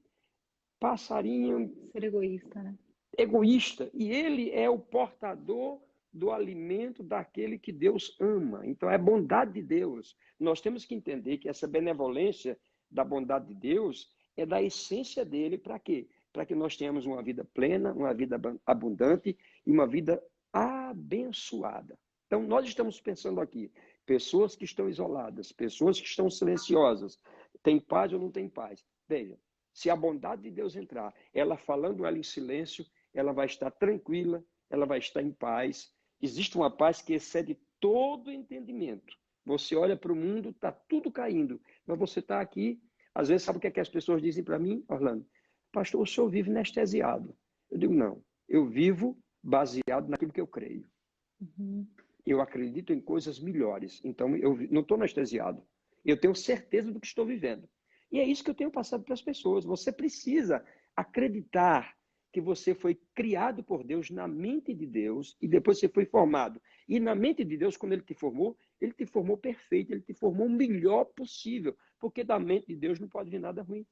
passarinho... Ser egoísta, né? Egoísta. E ele é o portador do alimento daquele que Deus ama. Então, é bondade de Deus. Nós temos que entender que essa benevolência da bondade de Deus é da essência dele para quê? Para que nós tenhamos uma vida plena, uma vida abundante e uma vida abençoada. Então, nós estamos pensando aqui, pessoas que estão isoladas, pessoas que estão silenciosas, tem paz ou não tem paz? Veja, se a bondade de Deus entrar, ela falando ela em silêncio, ela vai estar tranquila, ela vai estar em paz. Existe uma paz que excede todo entendimento. Você olha para o mundo, está tudo caindo, mas você está aqui. Às vezes, sabe o que é que as pessoas dizem para mim, Orlando? Pastor, o senhor vive anestesiado. Eu digo, não, eu vivo baseado naquilo que eu creio. Uhum. Eu acredito em coisas melhores, então eu não estou anestesiado. Eu tenho certeza do que estou vivendo. E é isso que eu tenho passado para as pessoas. Você precisa acreditar que você foi criado por Deus na mente de Deus e depois você foi formado. E na mente de Deus, quando Ele te formou perfeito, Ele te formou o melhor possível, porque da mente de Deus não pode vir nada ruim.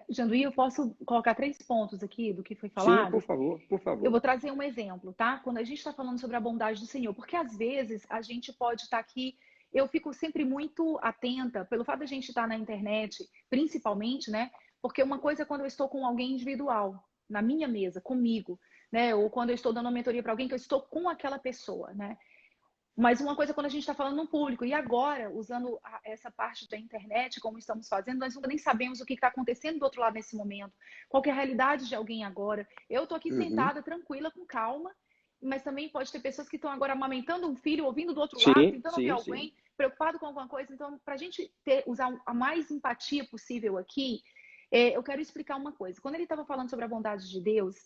Janduí, eu posso colocar 3 pontos aqui do que foi Sim, falado? por favor, por favor. Eu vou trazer um exemplo, tá? Quando a gente está falando sobre a bondade do Senhor, porque às vezes a gente pode estar aqui, eu fico sempre muito atenta, pelo fato de a gente estar na internet, principalmente, né? Porque uma coisa é quando eu estou com alguém individual, na minha mesa, comigo, né? Ou quando eu estou dando uma mentoria para alguém, que eu estou com aquela pessoa, né? Mas uma coisa é quando a gente está falando no público. E agora, usando essa parte da internet, como estamos fazendo, nós nunca nem sabemos o que está acontecendo do outro lado nesse momento. Qual que é a realidade de alguém agora. Eu estou aqui sentada, tranquila, com calma, mas também pode ter pessoas que estão agora amamentando um filho, ouvindo do outro lado, tentando ouvir alguém, preocupado com alguma coisa. Então, para a gente usar a mais empatia possível aqui, eu quero explicar uma coisa. Quando ele estava falando sobre a bondade de Deus,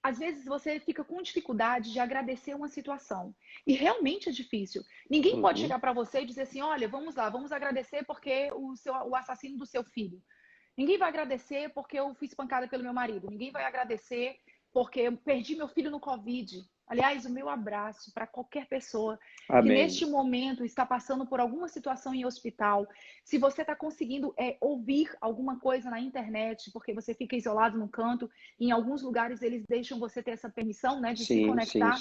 às vezes você fica com dificuldade de agradecer uma situação. E realmente é difícil. Ninguém pode chegar para você e dizer assim, olha, vamos lá, vamos agradecer porque o assassino do seu filho. Ninguém vai agradecer porque eu fui espancada pelo meu marido. Ninguém vai agradecer porque eu perdi meu filho no Covid. Aliás, o meu abraço para qualquer pessoa que neste momento está passando por alguma situação em hospital. Se você está conseguindo ouvir alguma coisa na internet, porque você fica isolado no canto, em alguns lugares eles deixam você ter essa permissão, né, de se conectar.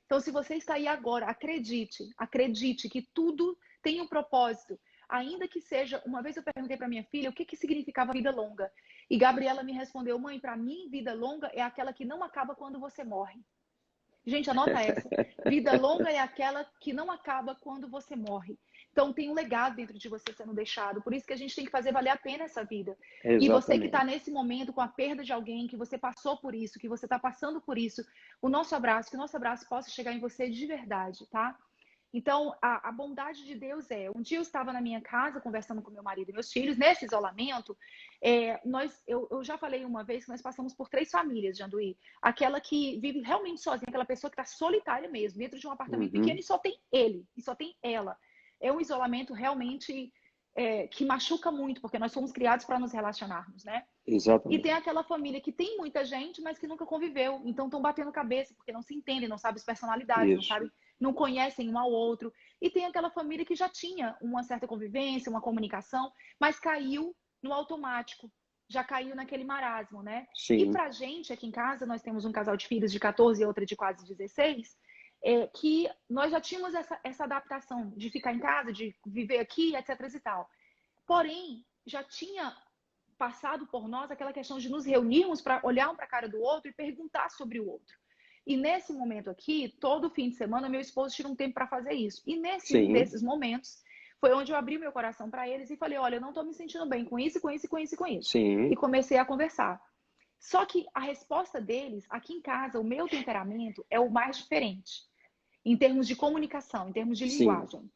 Então, se você está aí agora, acredite que tudo tem um propósito. Ainda que seja, uma vez eu perguntei para minha filha o que significava vida longa. E Gabriela me respondeu, mãe, para mim, vida longa é aquela que não acaba quando você morre. Gente, anota essa. Vida longa é aquela que não acaba quando você morre. Então, tem um legado dentro de você sendo deixado. Por isso que a gente tem que fazer valer a pena essa vida. Exatamente. E você que está nesse momento com a perda de alguém, que você passou por isso, que você está passando por isso, que o nosso abraço possa chegar em você de verdade, tá? Então, a bondade de Deus um dia eu estava na minha casa conversando com meu marido e meus filhos, nesse isolamento, eu já falei uma vez que nós passamos por 3 famílias, Janduí. Aquela que vive realmente sozinha, aquela pessoa que está solitária mesmo, dentro de um apartamento pequeno e só tem ele, e só tem ela. É um isolamento realmente que machuca muito, porque nós fomos criados para nos relacionarmos, né? Exatamente. E tem aquela família que tem muita gente, mas que nunca conviveu. Então estão batendo cabeça, porque não se entendem, não sabem as personalidades, não conhecem um ao outro. E tem aquela família que já tinha uma certa convivência, uma comunicação, mas caiu no automático. Já caiu naquele marasmo, né? Sim. E pra gente, aqui em casa, nós temos um casal de filhos de 14 e outra de quase 16, que nós já tínhamos essa adaptação de ficar em casa, de viver aqui, etc e tal. Porém, já tinha passado por nós aquela questão de nos reunirmos para olhar um para a cara do outro e perguntar sobre o outro. E nesse momento aqui, todo fim de semana, meu esposo tira um tempo para fazer isso. E nesses momentos, foi onde eu abri meu coração para eles e falei, olha, eu não estou me sentindo bem com isso, com isso, com isso, com isso. Sim. E comecei a conversar. Só que a resposta deles, aqui em casa, o meu temperamento é o mais diferente. Em termos de comunicação, em termos de linguagem.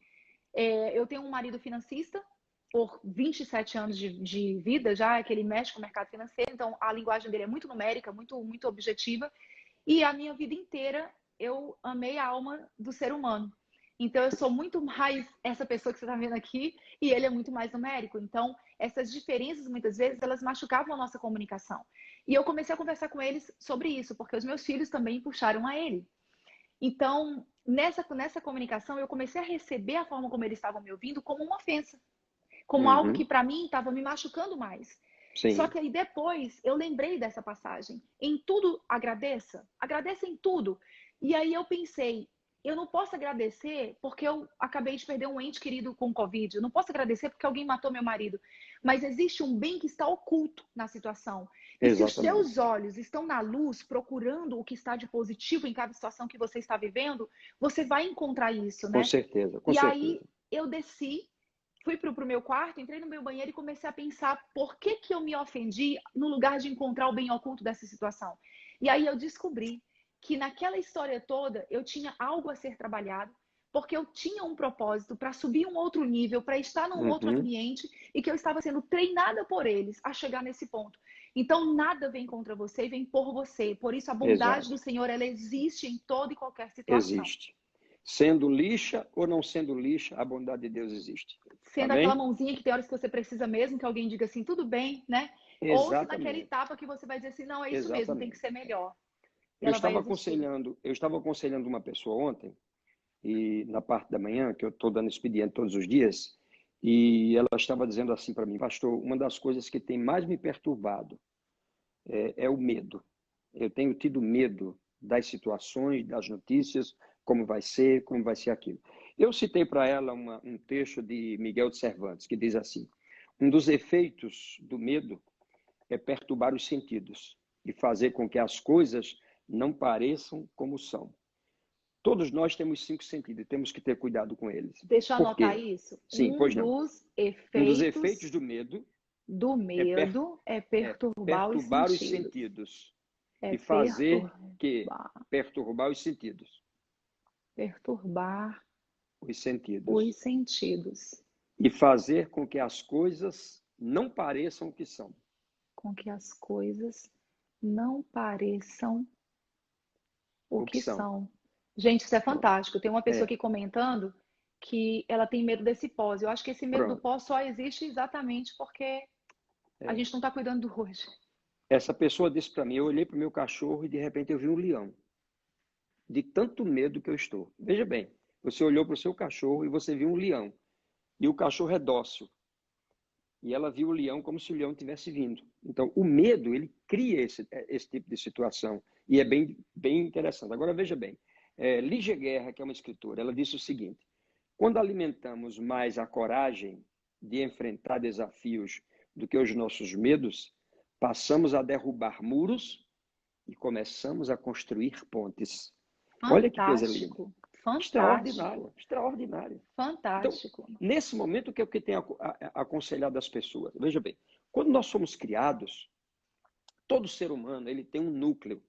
Eu tenho um marido financista, por 27 anos de vida já, que ele mexe com o mercado financeiro, então a linguagem dele é muito numérica, muito, muito objetiva. E a minha vida inteira eu amei a alma do ser humano. Então eu sou muito mais essa pessoa que você está vendo aqui e ele é muito mais numérico. Então essas diferenças muitas vezes elas machucavam a nossa comunicação. E eu comecei a conversar com eles sobre isso, porque os meus filhos também puxaram a ele. Então nessa comunicação eu comecei a receber a forma como eles estavam me ouvindo como uma ofensa. Como algo que para mim estava me machucando mais. Sim. Só que aí depois eu lembrei dessa passagem. Em tudo agradeça. Agradeça em tudo. E aí eu pensei, eu não posso agradecer porque eu acabei de perder um ente querido com Covid. Eu não posso agradecer porque alguém matou meu marido. Mas existe um bem que está oculto na situação. E se os Exatamente. seus olhos estão na luz, procurando o que está de positivo em cada situação que você está vivendo, você vai encontrar isso, Com né? certeza, com E certeza. aí eu desci, fui pro meu quarto, entrei no meu banheiro e comecei a pensar por que que eu me ofendi no lugar de encontrar o bem oculto dessa situação. E aí eu descobri que naquela história toda eu tinha algo a ser trabalhado, porque eu tinha um propósito para subir um outro nível, para estar num outro Uhum. ambiente e que eu estava sendo treinada por eles a chegar nesse ponto. Então nada vem contra você, vem por você. Por isso a bondade do Exato. Senhor, ela existe em toda e qualquer situação. Existe. Sendo lixa ou não sendo lixa, a bondade de Deus existe. Sendo aquela Amém? mãozinha que tem horas que você precisa mesmo, que alguém diga assim, tudo bem, né? Ou se naquele Exatamente. etapa que você vai dizer assim, não, é isso mesmo, tem que Exatamente. ser melhor. E Eu ela vai estava existir. aconselhando uma pessoa ontem, e na parte da manhã, que eu estou dando expediente todos os dias, e ela estava dizendo assim para mim, pastor, uma das coisas que tem mais me perturbado é o medo. Eu tenho tido medo das situações, das notícias, como vai ser aquilo. Eu citei para ela um texto de Miguel de Cervantes, que diz assim, um dos efeitos do medo é perturbar os sentidos e fazer com que as coisas não pareçam como são. Todos nós temos 5 sentidos e temos que ter cuidado com eles. Deixa eu Por anotar quê? isso. Sim, pois não. Um dos efeitos do medo Do é, medo é é perturbar os perturbar os sentidos. sentidos É e fazer que perturbar, perturbar os sentidos, perturbar os sentidos os sentidos, e fazer com que as coisas não pareçam o que são. com que as coisas não pareçam o O que que são. são. Gente, isso é Pronto. fantástico. Tem uma pessoa É, aqui comentando que ela tem medo desse pós. Eu acho que esse medo do pronto. pós só existe exatamente porque a É. gente não está cuidando do hoje. Essa pessoa disse para mim, eu olhei para o meu cachorro e de repente eu vi um leão. De tanto medo que eu estou. Veja bem, você olhou para o seu cachorro e você viu um leão. E o cachorro é dócil. E ela viu o leão como se o leão tivesse vindo. Então, o medo, ele cria esse tipo de situação. E é bem interessante. Agora, veja bem. Lígia Guerra, que é uma escritora, ela disse o seguinte, quando alimentamos mais a coragem de enfrentar desafios do que os nossos medos, passamos a derrubar muros e começamos a construir pontes. Olha que coisa linda. Fantástico, fantástico, Extraordinária, extraordinária. Então, fantástico. nesse momento, o que eu tenho aconselhado as pessoas? Veja bem, quando nós somos criados, todo ser humano ele tem um núcleo.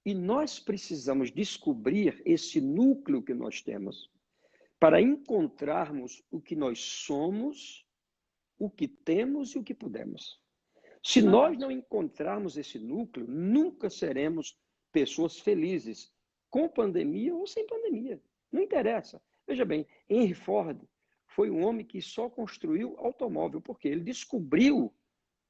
E nós precisamos descobrir esse núcleo que nós temos para encontrarmos o que nós somos, o que temos e o que podemos. Se nós não encontrarmos esse núcleo, nunca seremos pessoas felizes, com pandemia ou sem pandemia. Não interessa. Veja bem, Henry Ford foi um homem que só construiu automóvel, porque ele descobriu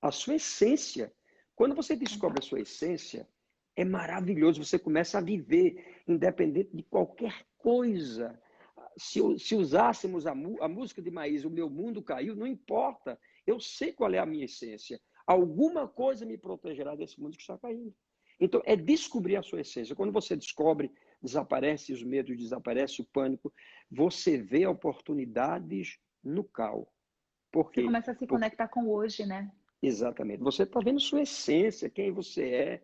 a sua essência. Quando você descobre a sua essência, é maravilhoso, você começa a viver, independente de qualquer coisa. Se usássemos a música de Maísa, o meu mundo caiu, não importa. Eu sei qual é a minha essência. Alguma coisa me protegerá desse mundo que está caindo. Então, é descobrir a sua essência. Quando você descobre, desaparece os medos, desaparece o pânico, você vê oportunidades no caos. Por Você quê? começa a se conectar com o hoje, né? Exatamente. Você está vendo sua essência, quem você é,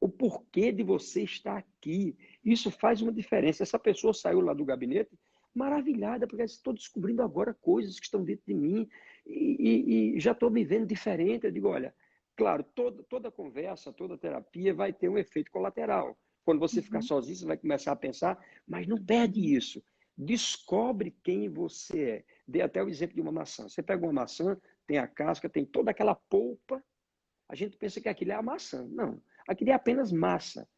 o porquê de você estar aqui. Isso faz uma diferença. Essa pessoa saiu lá do gabinete maravilhada, porque estou descobrindo agora coisas que estão dentro de mim e já estou me vendo diferente. Eu digo, olha, claro, toda conversa, toda terapia vai ter um efeito colateral. Quando você ficar sozinho, você vai começar a pensar, mas não perde isso. Descobre quem você é. Dei até o exemplo de uma maçã. Você pega uma maçã, tem a casca, tem toda aquela polpa. A gente pensa que aquilo é a maçã. Não, aquilo é apenas massa.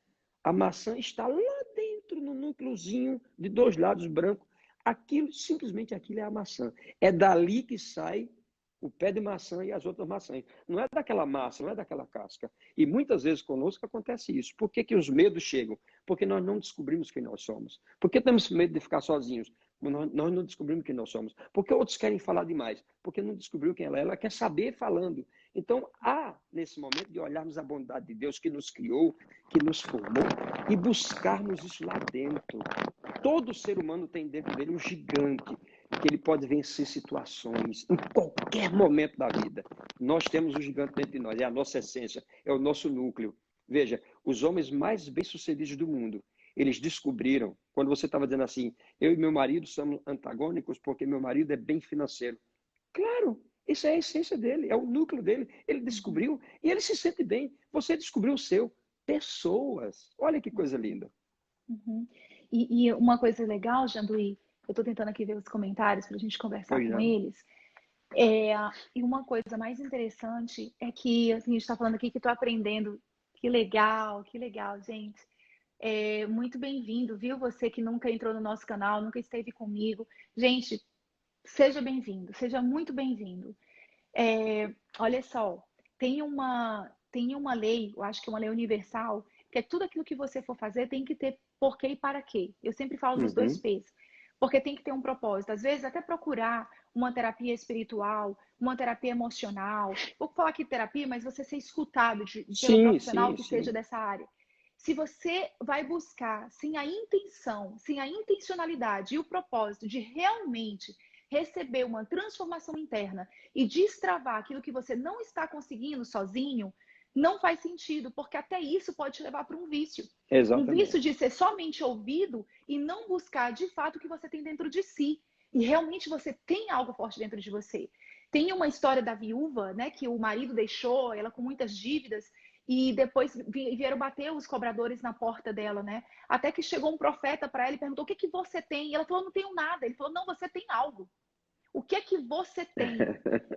A maçã está lá dentro, no núcleozinho de 2 lados brancos. Simplesmente aquilo é a maçã. É dali que sai o pé de maçã e as outras maçãs. Não é daquela massa, não é daquela casca. E muitas vezes conosco acontece isso. Por que os medos chegam? Porque nós não descobrimos quem nós somos. Por que temos medo de ficar sozinhos? Nós não descobrimos quem nós somos. Por que outros querem falar demais? Porque não descobriu quem ela é. Ela quer saber falando. Então, há, nesse momento, de olharmos a bondade de Deus que nos criou, que nos formou, e buscarmos isso lá dentro. Todo ser humano tem dentro dele um gigante, que ele pode vencer situações em qualquer momento da vida. Nós temos um gigante dentro de nós, é a nossa essência, é o nosso núcleo. Veja, os homens mais bem-sucedidos do mundo, eles descobriram, quando você estava dizendo assim, eu e meu marido somos antagônicos porque meu marido é bem financeiro. Claro, isso é a essência dele, é o núcleo dele. Ele descobriu e ele se sente bem. Você descobriu o seu. Pessoas. Olha que coisa linda. Uhum. E uma coisa legal, Janduí, eu estou tentando aqui ver os comentários para a gente conversar com eles. E uma coisa mais interessante é que assim, a gente está falando aqui que estou aprendendo. Que legal, gente. Muito bem-vindo, viu? Você que nunca entrou no nosso canal, nunca esteve comigo. Gente, seja bem-vindo, seja muito bem-vindo. Olha só, tem uma lei, eu acho que é uma lei universal, que é tudo aquilo que você for fazer tem que ter porquê e para quê. Eu sempre falo dos dois P's, porque tem que ter um propósito. Às vezes, até procurar uma terapia espiritual, uma terapia emocional. Vou falar aqui de terapia, mas você ser escutado pelo profissional que seja dessa área. Se você vai buscar sem a intenção, sem a intencionalidade e o propósito de realmente receber uma transformação interna e destravar aquilo que você não está conseguindo sozinho, não faz sentido, porque até isso pode te levar para um vício. Exatamente. Um vício de ser somente ouvido e não buscar de fato o que você tem dentro de si. E realmente você tem algo forte dentro de você. Tem uma história da viúva, né, que o marido deixou ela com muitas dívidas e depois vieram bater os cobradores na porta dela, né? Até que chegou um profeta para ela e perguntou: o que você tem? E ela falou: não tenho nada. Ele falou: não, você tem algo. O que é que você tem?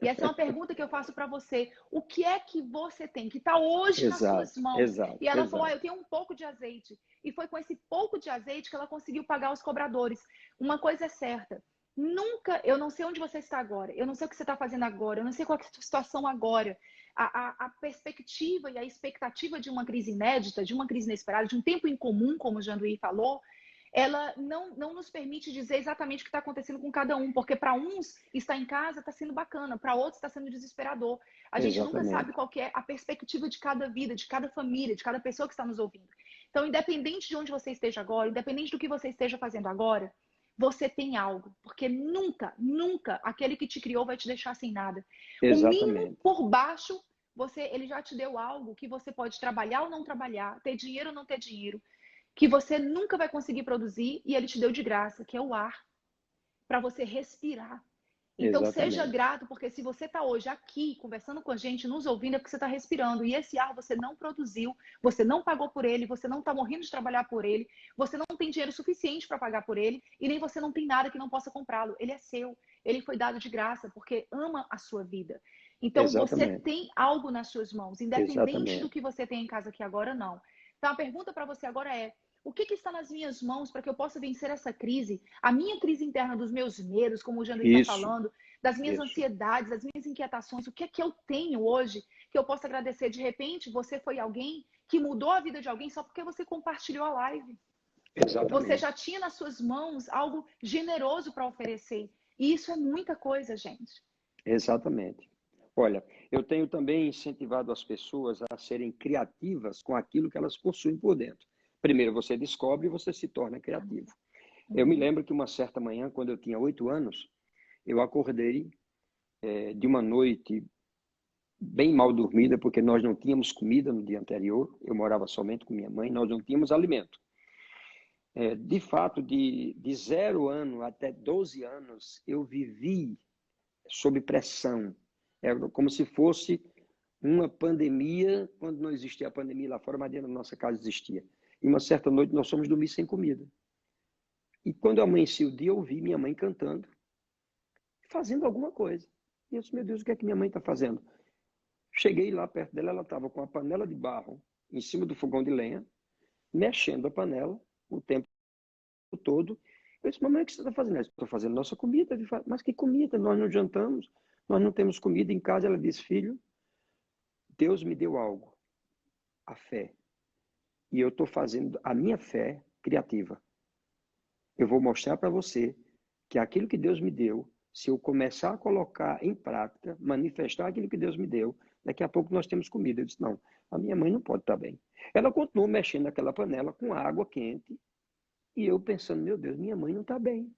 E essa é uma pergunta que eu faço para você. O que é que você tem que está hoje nas suas mãos? E ela falou: eu tenho um pouco de azeite. E foi com esse pouco de azeite que ela conseguiu pagar os cobradores. Uma coisa é certa. Nunca, eu não sei onde você está agora, eu não sei o que você está fazendo agora, eu não sei qual é a sua situação agora. A perspectiva e a expectativa de uma crise inédita, de uma crise inesperada, de um tempo incomum, como o Janduí falou, ela não nos permite dizer exatamente o que está acontecendo com cada um, porque para uns estar em casa está sendo bacana, para outros está sendo desesperador. A gente nunca sabe qual que é a perspectiva de cada vida, de cada família, de cada pessoa que está nos ouvindo. Então, independente de onde você esteja agora, independente do que você esteja fazendo agora, você tem algo, porque nunca, nunca aquele que te criou vai te deixar sem nada. Exatamente. O mínimo por baixo, ele já te deu algo que você pode trabalhar ou não trabalhar, ter dinheiro ou não ter dinheiro, que você nunca vai conseguir produzir e ele te deu de graça, que é o ar, para você respirar. Então, seja grato, porque se você está hoje aqui conversando com a gente, nos ouvindo, é porque você está respirando. E esse ar você não produziu, você não pagou por ele, você não está morrendo de trabalhar por ele, você não tem dinheiro suficiente para pagar por ele, e nem você não tem nada que não possa comprá-lo. Ele é seu, ele foi dado de graça, porque ama a sua vida. Então, você tem algo nas suas mãos, independente do que você tem em casa aqui agora, não. Então, a pergunta para você agora é: o que está nas minhas mãos para que eu possa vencer essa crise? A minha crise interna dos meus medos, como o Janduí está falando, das minhas ansiedades, das minhas inquietações. O que é que eu tenho hoje que eu possa agradecer? De repente, você foi alguém que mudou a vida de alguém só porque você compartilhou a live. Você já tinha nas suas mãos algo generoso para oferecer. E isso é muita coisa, gente. Exatamente. Olha, eu tenho também incentivado as pessoas a serem criativas com aquilo que elas possuem por dentro. Primeiro você descobre e você se torna criativo. Eu me lembro que uma certa manhã, quando eu tinha 8 anos, eu acordei de uma noite bem mal dormida, porque nós não tínhamos comida no dia anterior, eu morava somente com minha mãe, nós não tínhamos alimento. De fato, de 0 ano até 12 anos, eu vivi sob pressão. Era como se fosse uma pandemia, quando não existia a pandemia lá fora, mas dentro da nossa casa existia. E uma certa noite nós fomos dormir sem comida. E quando amanhecia o dia, eu ouvi minha mãe cantando, fazendo alguma coisa. E eu disse: meu Deus, o que é que minha mãe está fazendo? Cheguei lá perto dela, ela estava com a panela de barro em cima do fogão de lenha, mexendo a panela o tempo todo. Eu disse: mamãe, o que você está fazendo? Estou fazendo nossa comida. Mas que comida? Nós não jantamos, nós não temos comida em casa. Ela disse: filho, Deus me deu algo, a fé. E eu estou fazendo a minha fé criativa. Eu vou mostrar para você que aquilo que Deus me deu Se eu começar a colocar em prática, manifestar aquilo que Deus me deu, daqui a pouco nós temos comida. Eu disse, não, a minha mãe não pode estar bem. Ela continuou mexendo naquela panela com água quente, e eu pensando, meu Deus, minha mãe não está bem.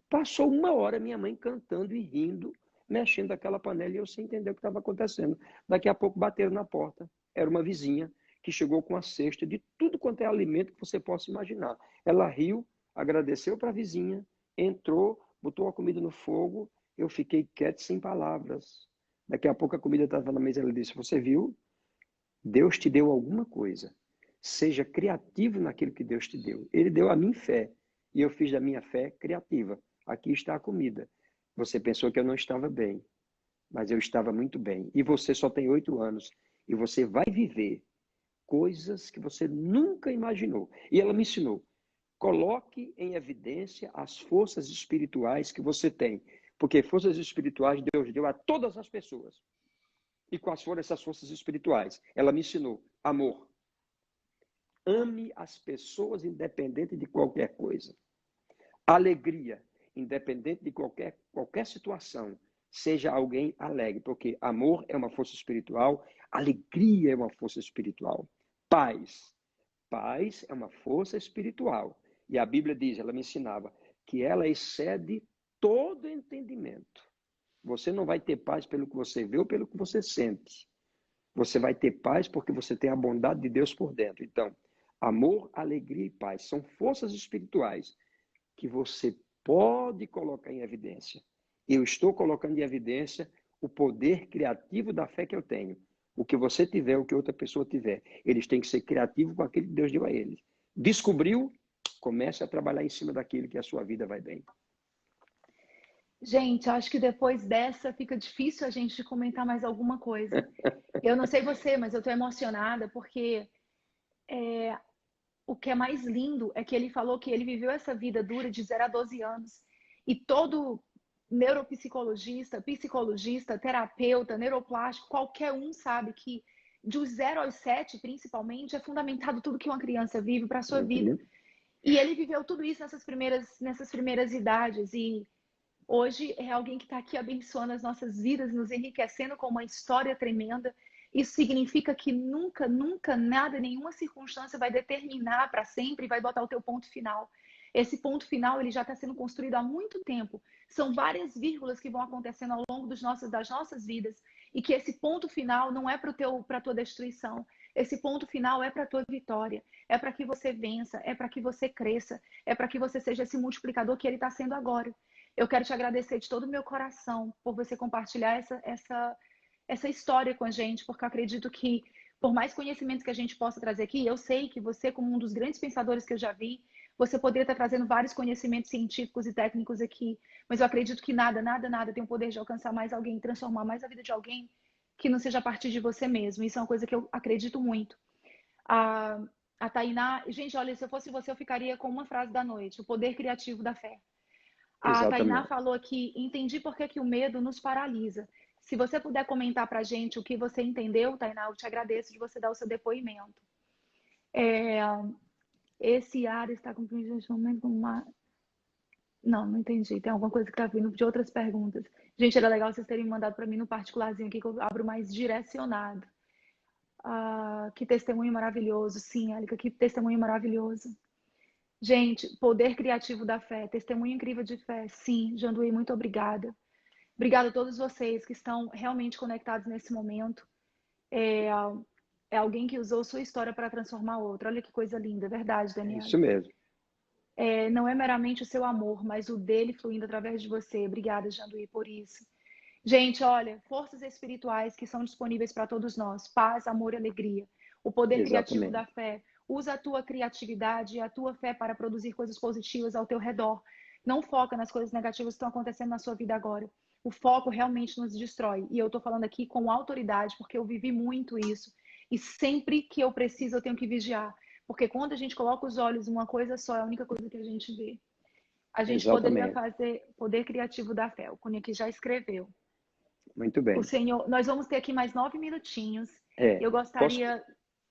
Passou uma hora minha mãe cantando e rindo, mexendo naquela panela, e eu sem entender o que estava acontecendo. Daqui a pouco bateram na porta. Era uma vizinha que chegou com a cesta de tudo quanto é alimento que você possa imaginar. Ela riu, agradeceu para a vizinha, entrou, botou a comida no fogo, eu fiquei quieto sem palavras. Daqui a pouco a comida estava na mesa, ela disse, você viu? Deus te deu alguma coisa. Seja criativo naquilo que Deus te deu. Ele deu a mim fé, e eu fiz da minha fé criativa. Aqui está a comida. Você pensou que eu não estava bem, mas eu estava muito bem. E você só tem 8 anos, e você vai viver coisas que você nunca imaginou. E ela me ensinou, coloque em evidência as forças espirituais que você tem. Porque forças espirituais Deus deu a todas as pessoas. E quais foram essas forças espirituais? Ela me ensinou amor. Ame as pessoas independente de qualquer coisa. Alegria, independente de qualquer situação. Seja alguém alegre, porque amor é uma força espiritual, alegria é uma força espiritual. Paz. Paz é uma força espiritual. E a Bíblia diz, ela me ensinava, que ela excede todo entendimento. Você não vai ter paz pelo que você vê ou pelo que você sente. Você vai ter paz porque você tem a bondade de Deus por dentro. Então, amor, alegria e paz são forças espirituais que você pode colocar em evidência. Eu estou colocando em evidência o poder criativo da fé que eu tenho. O que você tiver, o que outra pessoa tiver, eles têm que ser criativos com aquilo que Deus deu a eles. Descobriu? Comece a trabalhar em cima daquilo que a sua vida vai bem. Gente, acho que depois dessa fica difícil a gente comentar mais alguma coisa. Eu não sei você, mas eu tô emocionada porque o que é mais lindo é que ele falou que ele viveu essa vida dura de 0 a 12 anos. E todo neuropsicologista, psicologista, terapeuta, neuroplástico, qualquer um sabe que dos 0 aos 7, principalmente, é fundamentado tudo que uma criança vive para a sua vida. E ele viveu tudo isso nessas primeiras idades. E hoje é alguém que está aqui abençoando as nossas vidas, nos enriquecendo com uma história tremenda. Isso significa que nunca, nunca, nada, nenhuma circunstância vai determinar para sempre e vai botar o teu ponto final. Esse ponto final ele já está sendo construído há muito tempo. São várias vírgulas que vão acontecendo ao longo das nossas vidas e que esse ponto final não é para a tua destruição. Esse ponto final é para a tua vitória. É para que você vença, é para que você cresça, é para que você seja esse multiplicador que ele está sendo agora. Eu quero te agradecer de todo o meu coração por você compartilhar essa história com a gente, porque eu acredito que, por mais conhecimentos que a gente possa trazer aqui, eu sei que você, como um dos grandes pensadores que eu já vi, você poderia estar trazendo vários conhecimentos científicos e técnicos aqui, mas eu acredito que nada, nada, nada tem o poder de alcançar mais alguém, transformar mais a vida de alguém que não seja a partir de você mesmo. Isso é uma coisa que eu acredito muito. A Tainá, gente, olha, se eu fosse você, eu ficaria com uma frase da noite: o poder criativo da fé. A Tainá falou aqui, entendi por que o medo nos paralisa. Se você puder comentar para a gente o que você entendeu, Tainá, eu te agradeço de você dar o seu depoimento. Esse ar está com uma... Não entendi. Tem alguma coisa que está vindo de outras perguntas. Gente, era legal vocês terem mandado para mim no particularzinho aqui, que eu abro mais direcionado. Que testemunho maravilhoso. Sim, Élica, que testemunho maravilhoso. Gente, poder criativo da fé, testemunho incrível de fé. Sim, Janduí, muito obrigada. Obrigada a todos vocês que estão realmente conectados nesse momento. É alguém que usou sua história para transformar outra. Olha que coisa linda, é verdade, Daniel. Isso mesmo. Não é meramente o seu amor, mas o dele fluindo através de você. Obrigada, Janduí, por isso. Gente, olha, forças espirituais que são disponíveis para todos nós. Paz, amor e alegria. O poder criativo da fé. Usa a tua criatividade e a tua fé para produzir coisas positivas ao teu redor. Não foca nas coisas negativas que estão acontecendo na sua vida agora. O foco realmente nos destrói. E eu estou falando aqui com autoridade, porque eu vivi muito isso. E sempre que eu preciso, eu tenho que vigiar. Porque quando a gente coloca os olhos em uma coisa só, é a única coisa que a gente vê. A gente poderia fazer poder criativo da fé. O Cunha aqui já escreveu. Muito bem. O Senhor, nós vamos ter aqui mais 9 minutinhos. Eu gostaria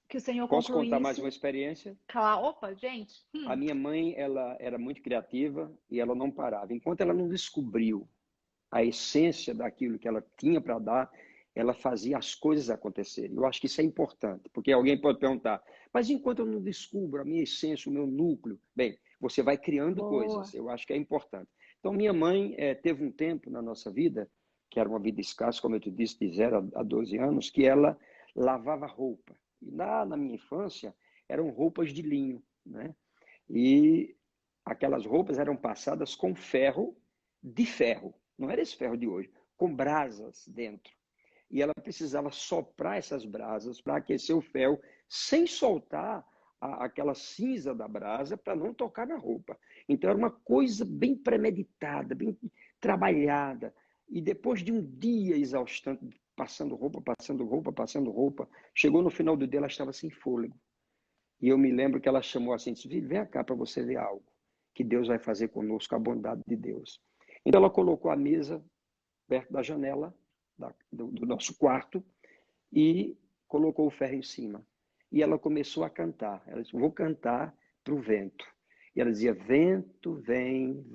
que o Senhor concluísse. Posso contar mais uma experiência? Claro. Opa, gente. A minha mãe, ela era muito criativa e ela não parava. Enquanto ela não descobriu a essência daquilo que ela tinha para dar, ela fazia as coisas acontecerem. Eu acho que isso é importante, porque alguém pode perguntar, mas enquanto eu não descubro a minha essência, o meu núcleo, bem, você vai criando coisas, eu acho que é importante. Então, minha mãe teve um tempo na nossa vida, que era uma vida escassa, como eu te disse, de 0 a 12 anos, que ela lavava roupa. E lá na minha infância, eram roupas de linho, né? E aquelas roupas eram passadas com ferro, de ferro, não era esse ferro de hoje, com brasas dentro. E ela precisava soprar essas brasas para aquecer o ferro sem soltar aquela cinza da brasa para não tocar na roupa. Então era uma coisa bem premeditada, bem trabalhada. E depois de um dia exaustante, passando roupa, chegou no final do dia, ela estava sem fôlego. E eu me lembro que ela chamou assim, disse, vem cá para você ver algo que Deus vai fazer conosco, a bondade de Deus. Então ela colocou a mesa perto da janela do nosso quarto e colocou o ferro em cima. E ela começou a cantar. Ela disse, vou cantar para o vento. E ela dizia, vento vem,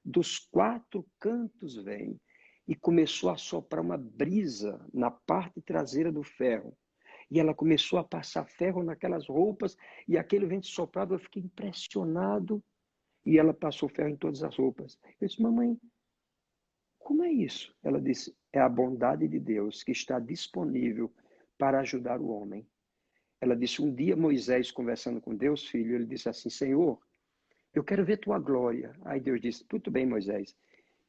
dos 4 cantos vem. E começou a soprar uma brisa na parte traseira do ferro. E ela começou a passar ferro naquelas roupas, e aquele vento soprava, eu fiquei impressionado. E ela passou ferro em todas as roupas. Eu disse, mamãe, como é isso? Ela disse, é a bondade de Deus que está disponível para ajudar o homem. Ela disse, um dia Moisés conversando com Deus, filho, ele disse assim, Senhor, eu quero ver tua glória. Aí Deus disse, muito bem, Moisés,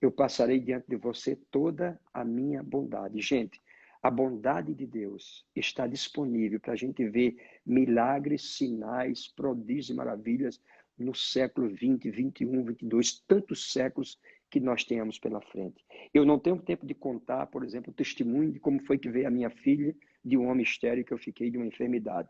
eu passarei diante de você toda a minha bondade. Gente, a bondade de Deus está disponível para a gente ver milagres, sinais, prodígios e maravilhas no século 20, 21, 22, tantos séculos que nós tenhamos pela frente. Eu não tenho tempo de contar, por exemplo, o testemunho de como foi que veio a minha filha de um homem estéril que eu fiquei de uma enfermidade.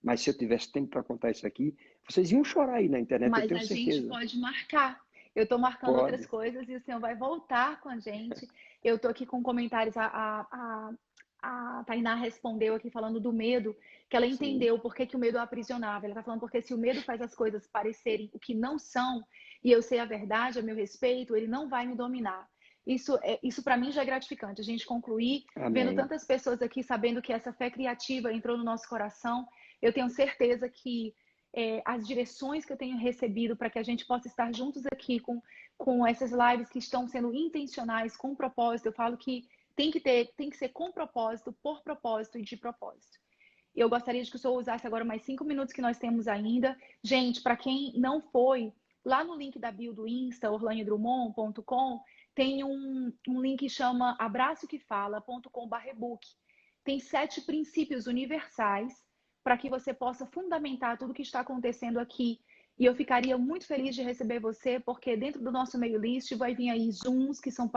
Mas se eu tivesse tempo para contar isso aqui, vocês iam chorar aí na internet, mas eu tenho certeza. Mas a gente pode marcar. Eu estou marcando Pode. outras coisas e o senhor vai voltar com a gente. Eu estou aqui com comentários. A Tainá respondeu aqui falando do medo, que ela entendeu por que o medo a aprisionava. Ela está falando porque se o medo faz as coisas parecerem o que não são, e eu sei a verdade a meu respeito, ele não vai me dominar. Isso para mim já é gratificante, a gente concluir, Amém. vendo tantas pessoas aqui, sabendo que essa fé criativa entrou no nosso coração. Eu tenho certeza que as direções que eu tenho recebido para que a gente possa estar juntos aqui com essas lives que estão sendo intencionais, com propósito. Eu falo que tem que ser com propósito, por propósito e de propósito. Eu gostaria de que o senhor usasse agora mais 5 minutos que nós temos ainda. Gente, para quem não foi, lá no link da bio do Insta, orlaniodrumont.com, tem um link que chama abraçoquefala.com/ebook. Tem 7 princípios universais para que você possa fundamentar tudo o que está acontecendo aqui. E eu ficaria muito feliz de receber você, porque dentro do nosso mail list vai vir aí Zooms, que são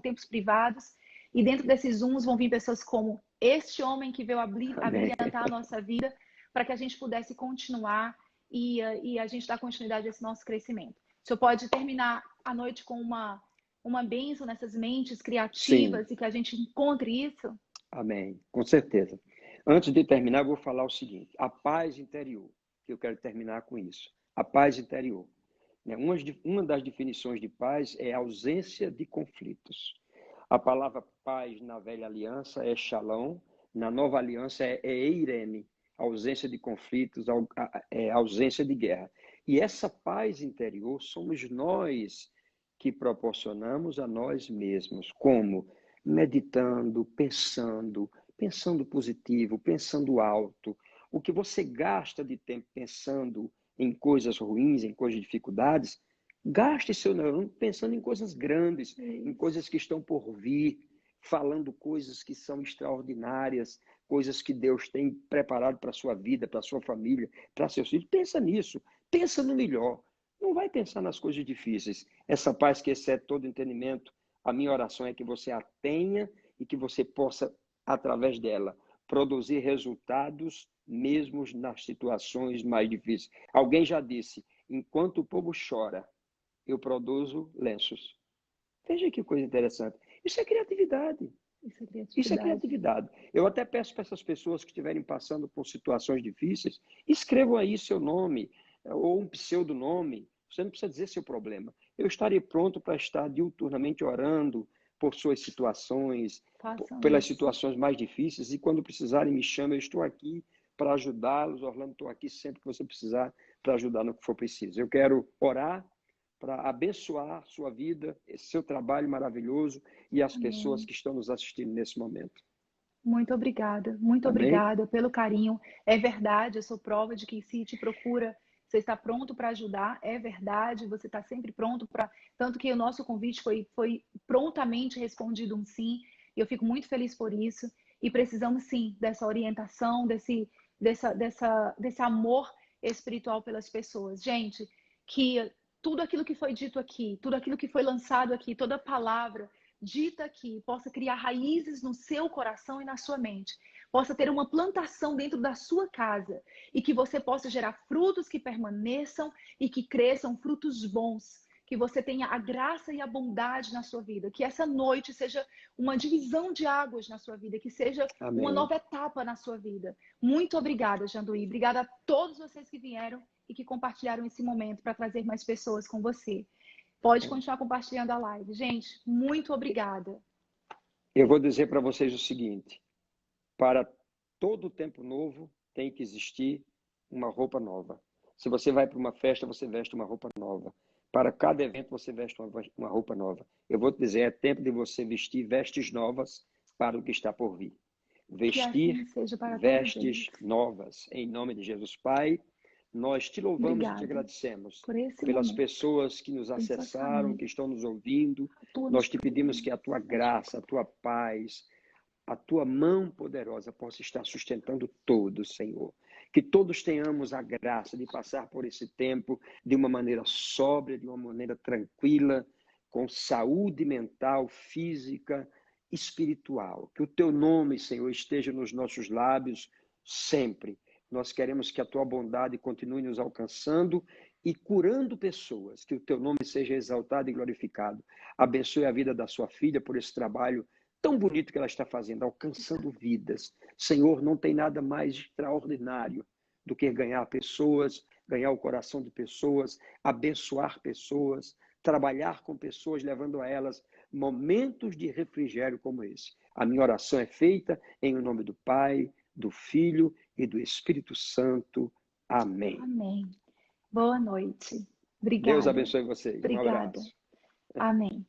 tempos privados, e dentro desses Zooms vão vir pessoas como este homem que veio abrilhantar a nossa vida, para que a gente pudesse continuar e a gente dar continuidade a esse nosso crescimento. O senhor pode terminar a noite com uma bênção nessas mentes criativas. Sim. E que a gente encontre isso? Amém, com certeza. Antes de terminar, eu vou falar o seguinte, a paz interior, que eu quero terminar com isso. A paz interior. Uma das definições de paz é a ausência de conflitos. A palavra paz na velha aliança é shalom, na nova aliança é eirene, ausência de conflitos, ausência de guerra. E essa paz interior somos nós que proporcionamos a nós mesmos, como meditando, pensando positivo, pensando alto. O que você gasta de tempo pensando em coisas ruins, em coisas de dificuldades, gaste seu neurônio pensando em coisas grandes, em coisas que estão por vir, falando coisas que são extraordinárias, coisas que Deus tem preparado para a sua vida, para a sua família, para seus filhos. Pensa nisso, pensa no melhor. Não vai pensar nas coisas difíceis. Essa paz que excede todo entendimento, a minha oração é que você a tenha e que você possa, através dela, produzir resultados mesmo nas situações mais difíceis. Alguém já disse, enquanto o povo chora, eu produzo lenços. Veja que coisa interessante. Isso é criatividade. Isso é criatividade. Eu até peço para essas pessoas que estiverem passando por situações difíceis, escrevam aí seu nome ou um pseudonome. Você não precisa dizer seu problema. eu estarei pronto para estar diuturnamente orando por suas situações, Façam pelas isso. situações mais difíceis, e quando precisarem me chamem, eu estou aqui para ajudá-los. Orlando, estou aqui sempre que você precisar para ajudar no que for preciso. Eu quero orar para abençoar sua vida, esse seu trabalho maravilhoso e as pessoas Amém. que estão nos assistindo nesse momento. Muito Amém? obrigada pelo carinho. É verdade, eu sou prova de que se te procura, você está pronto para ajudar. É verdade, você está sempre pronto para. Tanto que o nosso convite foi prontamente respondido um sim. E eu fico muito feliz por isso. E precisamos sim dessa orientação, desse amor espiritual pelas pessoas. Gente, que tudo aquilo que foi dito aqui, tudo aquilo que foi lançado aqui, toda palavra dita aqui, possa criar raízes no seu coração e na sua mente, possa ter uma plantação dentro da sua casa e que você possa gerar frutos que permaneçam e que cresçam, frutos bons, que você tenha a graça e a bondade na sua vida, que essa noite seja uma divisão de águas na sua vida, que seja uma Amém. nova etapa na sua vida. Muito obrigada, Janduí. Obrigada a todos vocês que vieram e que compartilharam esse momento para trazer mais pessoas com você. Pode continuar compartilhando a live. Gente, muito obrigada. Eu vou dizer para vocês o seguinte: para todo tempo novo tem que existir uma roupa nova. Se você vai para uma festa, você veste uma roupa nova. Para cada evento, você veste uma roupa nova. Eu vou te dizer, é tempo de você vestir vestes novas para o que está por vir. Que assim Vestir seja para todos vestes eles. novas, em nome de Jesus. Pai, nós te louvamos e te Obrigada agradecemos por esse pelas momento. pessoas que nos Abençoa as acessaram, que famílias. estão nos ouvindo. Atua-nos Nós te pedimos que a tua graça, a tua paz, a tua mão poderosa possa estar sustentando todos, Senhor. Que todos tenhamos a graça de passar por esse tempo de uma maneira sóbria, de uma maneira tranquila, com saúde mental, física, espiritual. Que o teu nome, Senhor, esteja nos nossos lábios sempre. Nós queremos que a tua bondade continue nos alcançando e curando pessoas. Que o teu nome seja exaltado e glorificado. Abençoe a vida da sua filha por esse trabalho tão bonito que ela está fazendo, alcançando vidas. Senhor, não tem nada mais extraordinário do que ganhar pessoas, ganhar o coração de pessoas, abençoar pessoas, trabalhar com pessoas, levando a elas momentos de refrigério como esse. A minha oração é feita em nome do Pai, do Filho e do Espírito Santo. Amém. Amém. Boa noite. Obrigada. Deus abençoe vocês. Um Obrigada. abraço. Amém.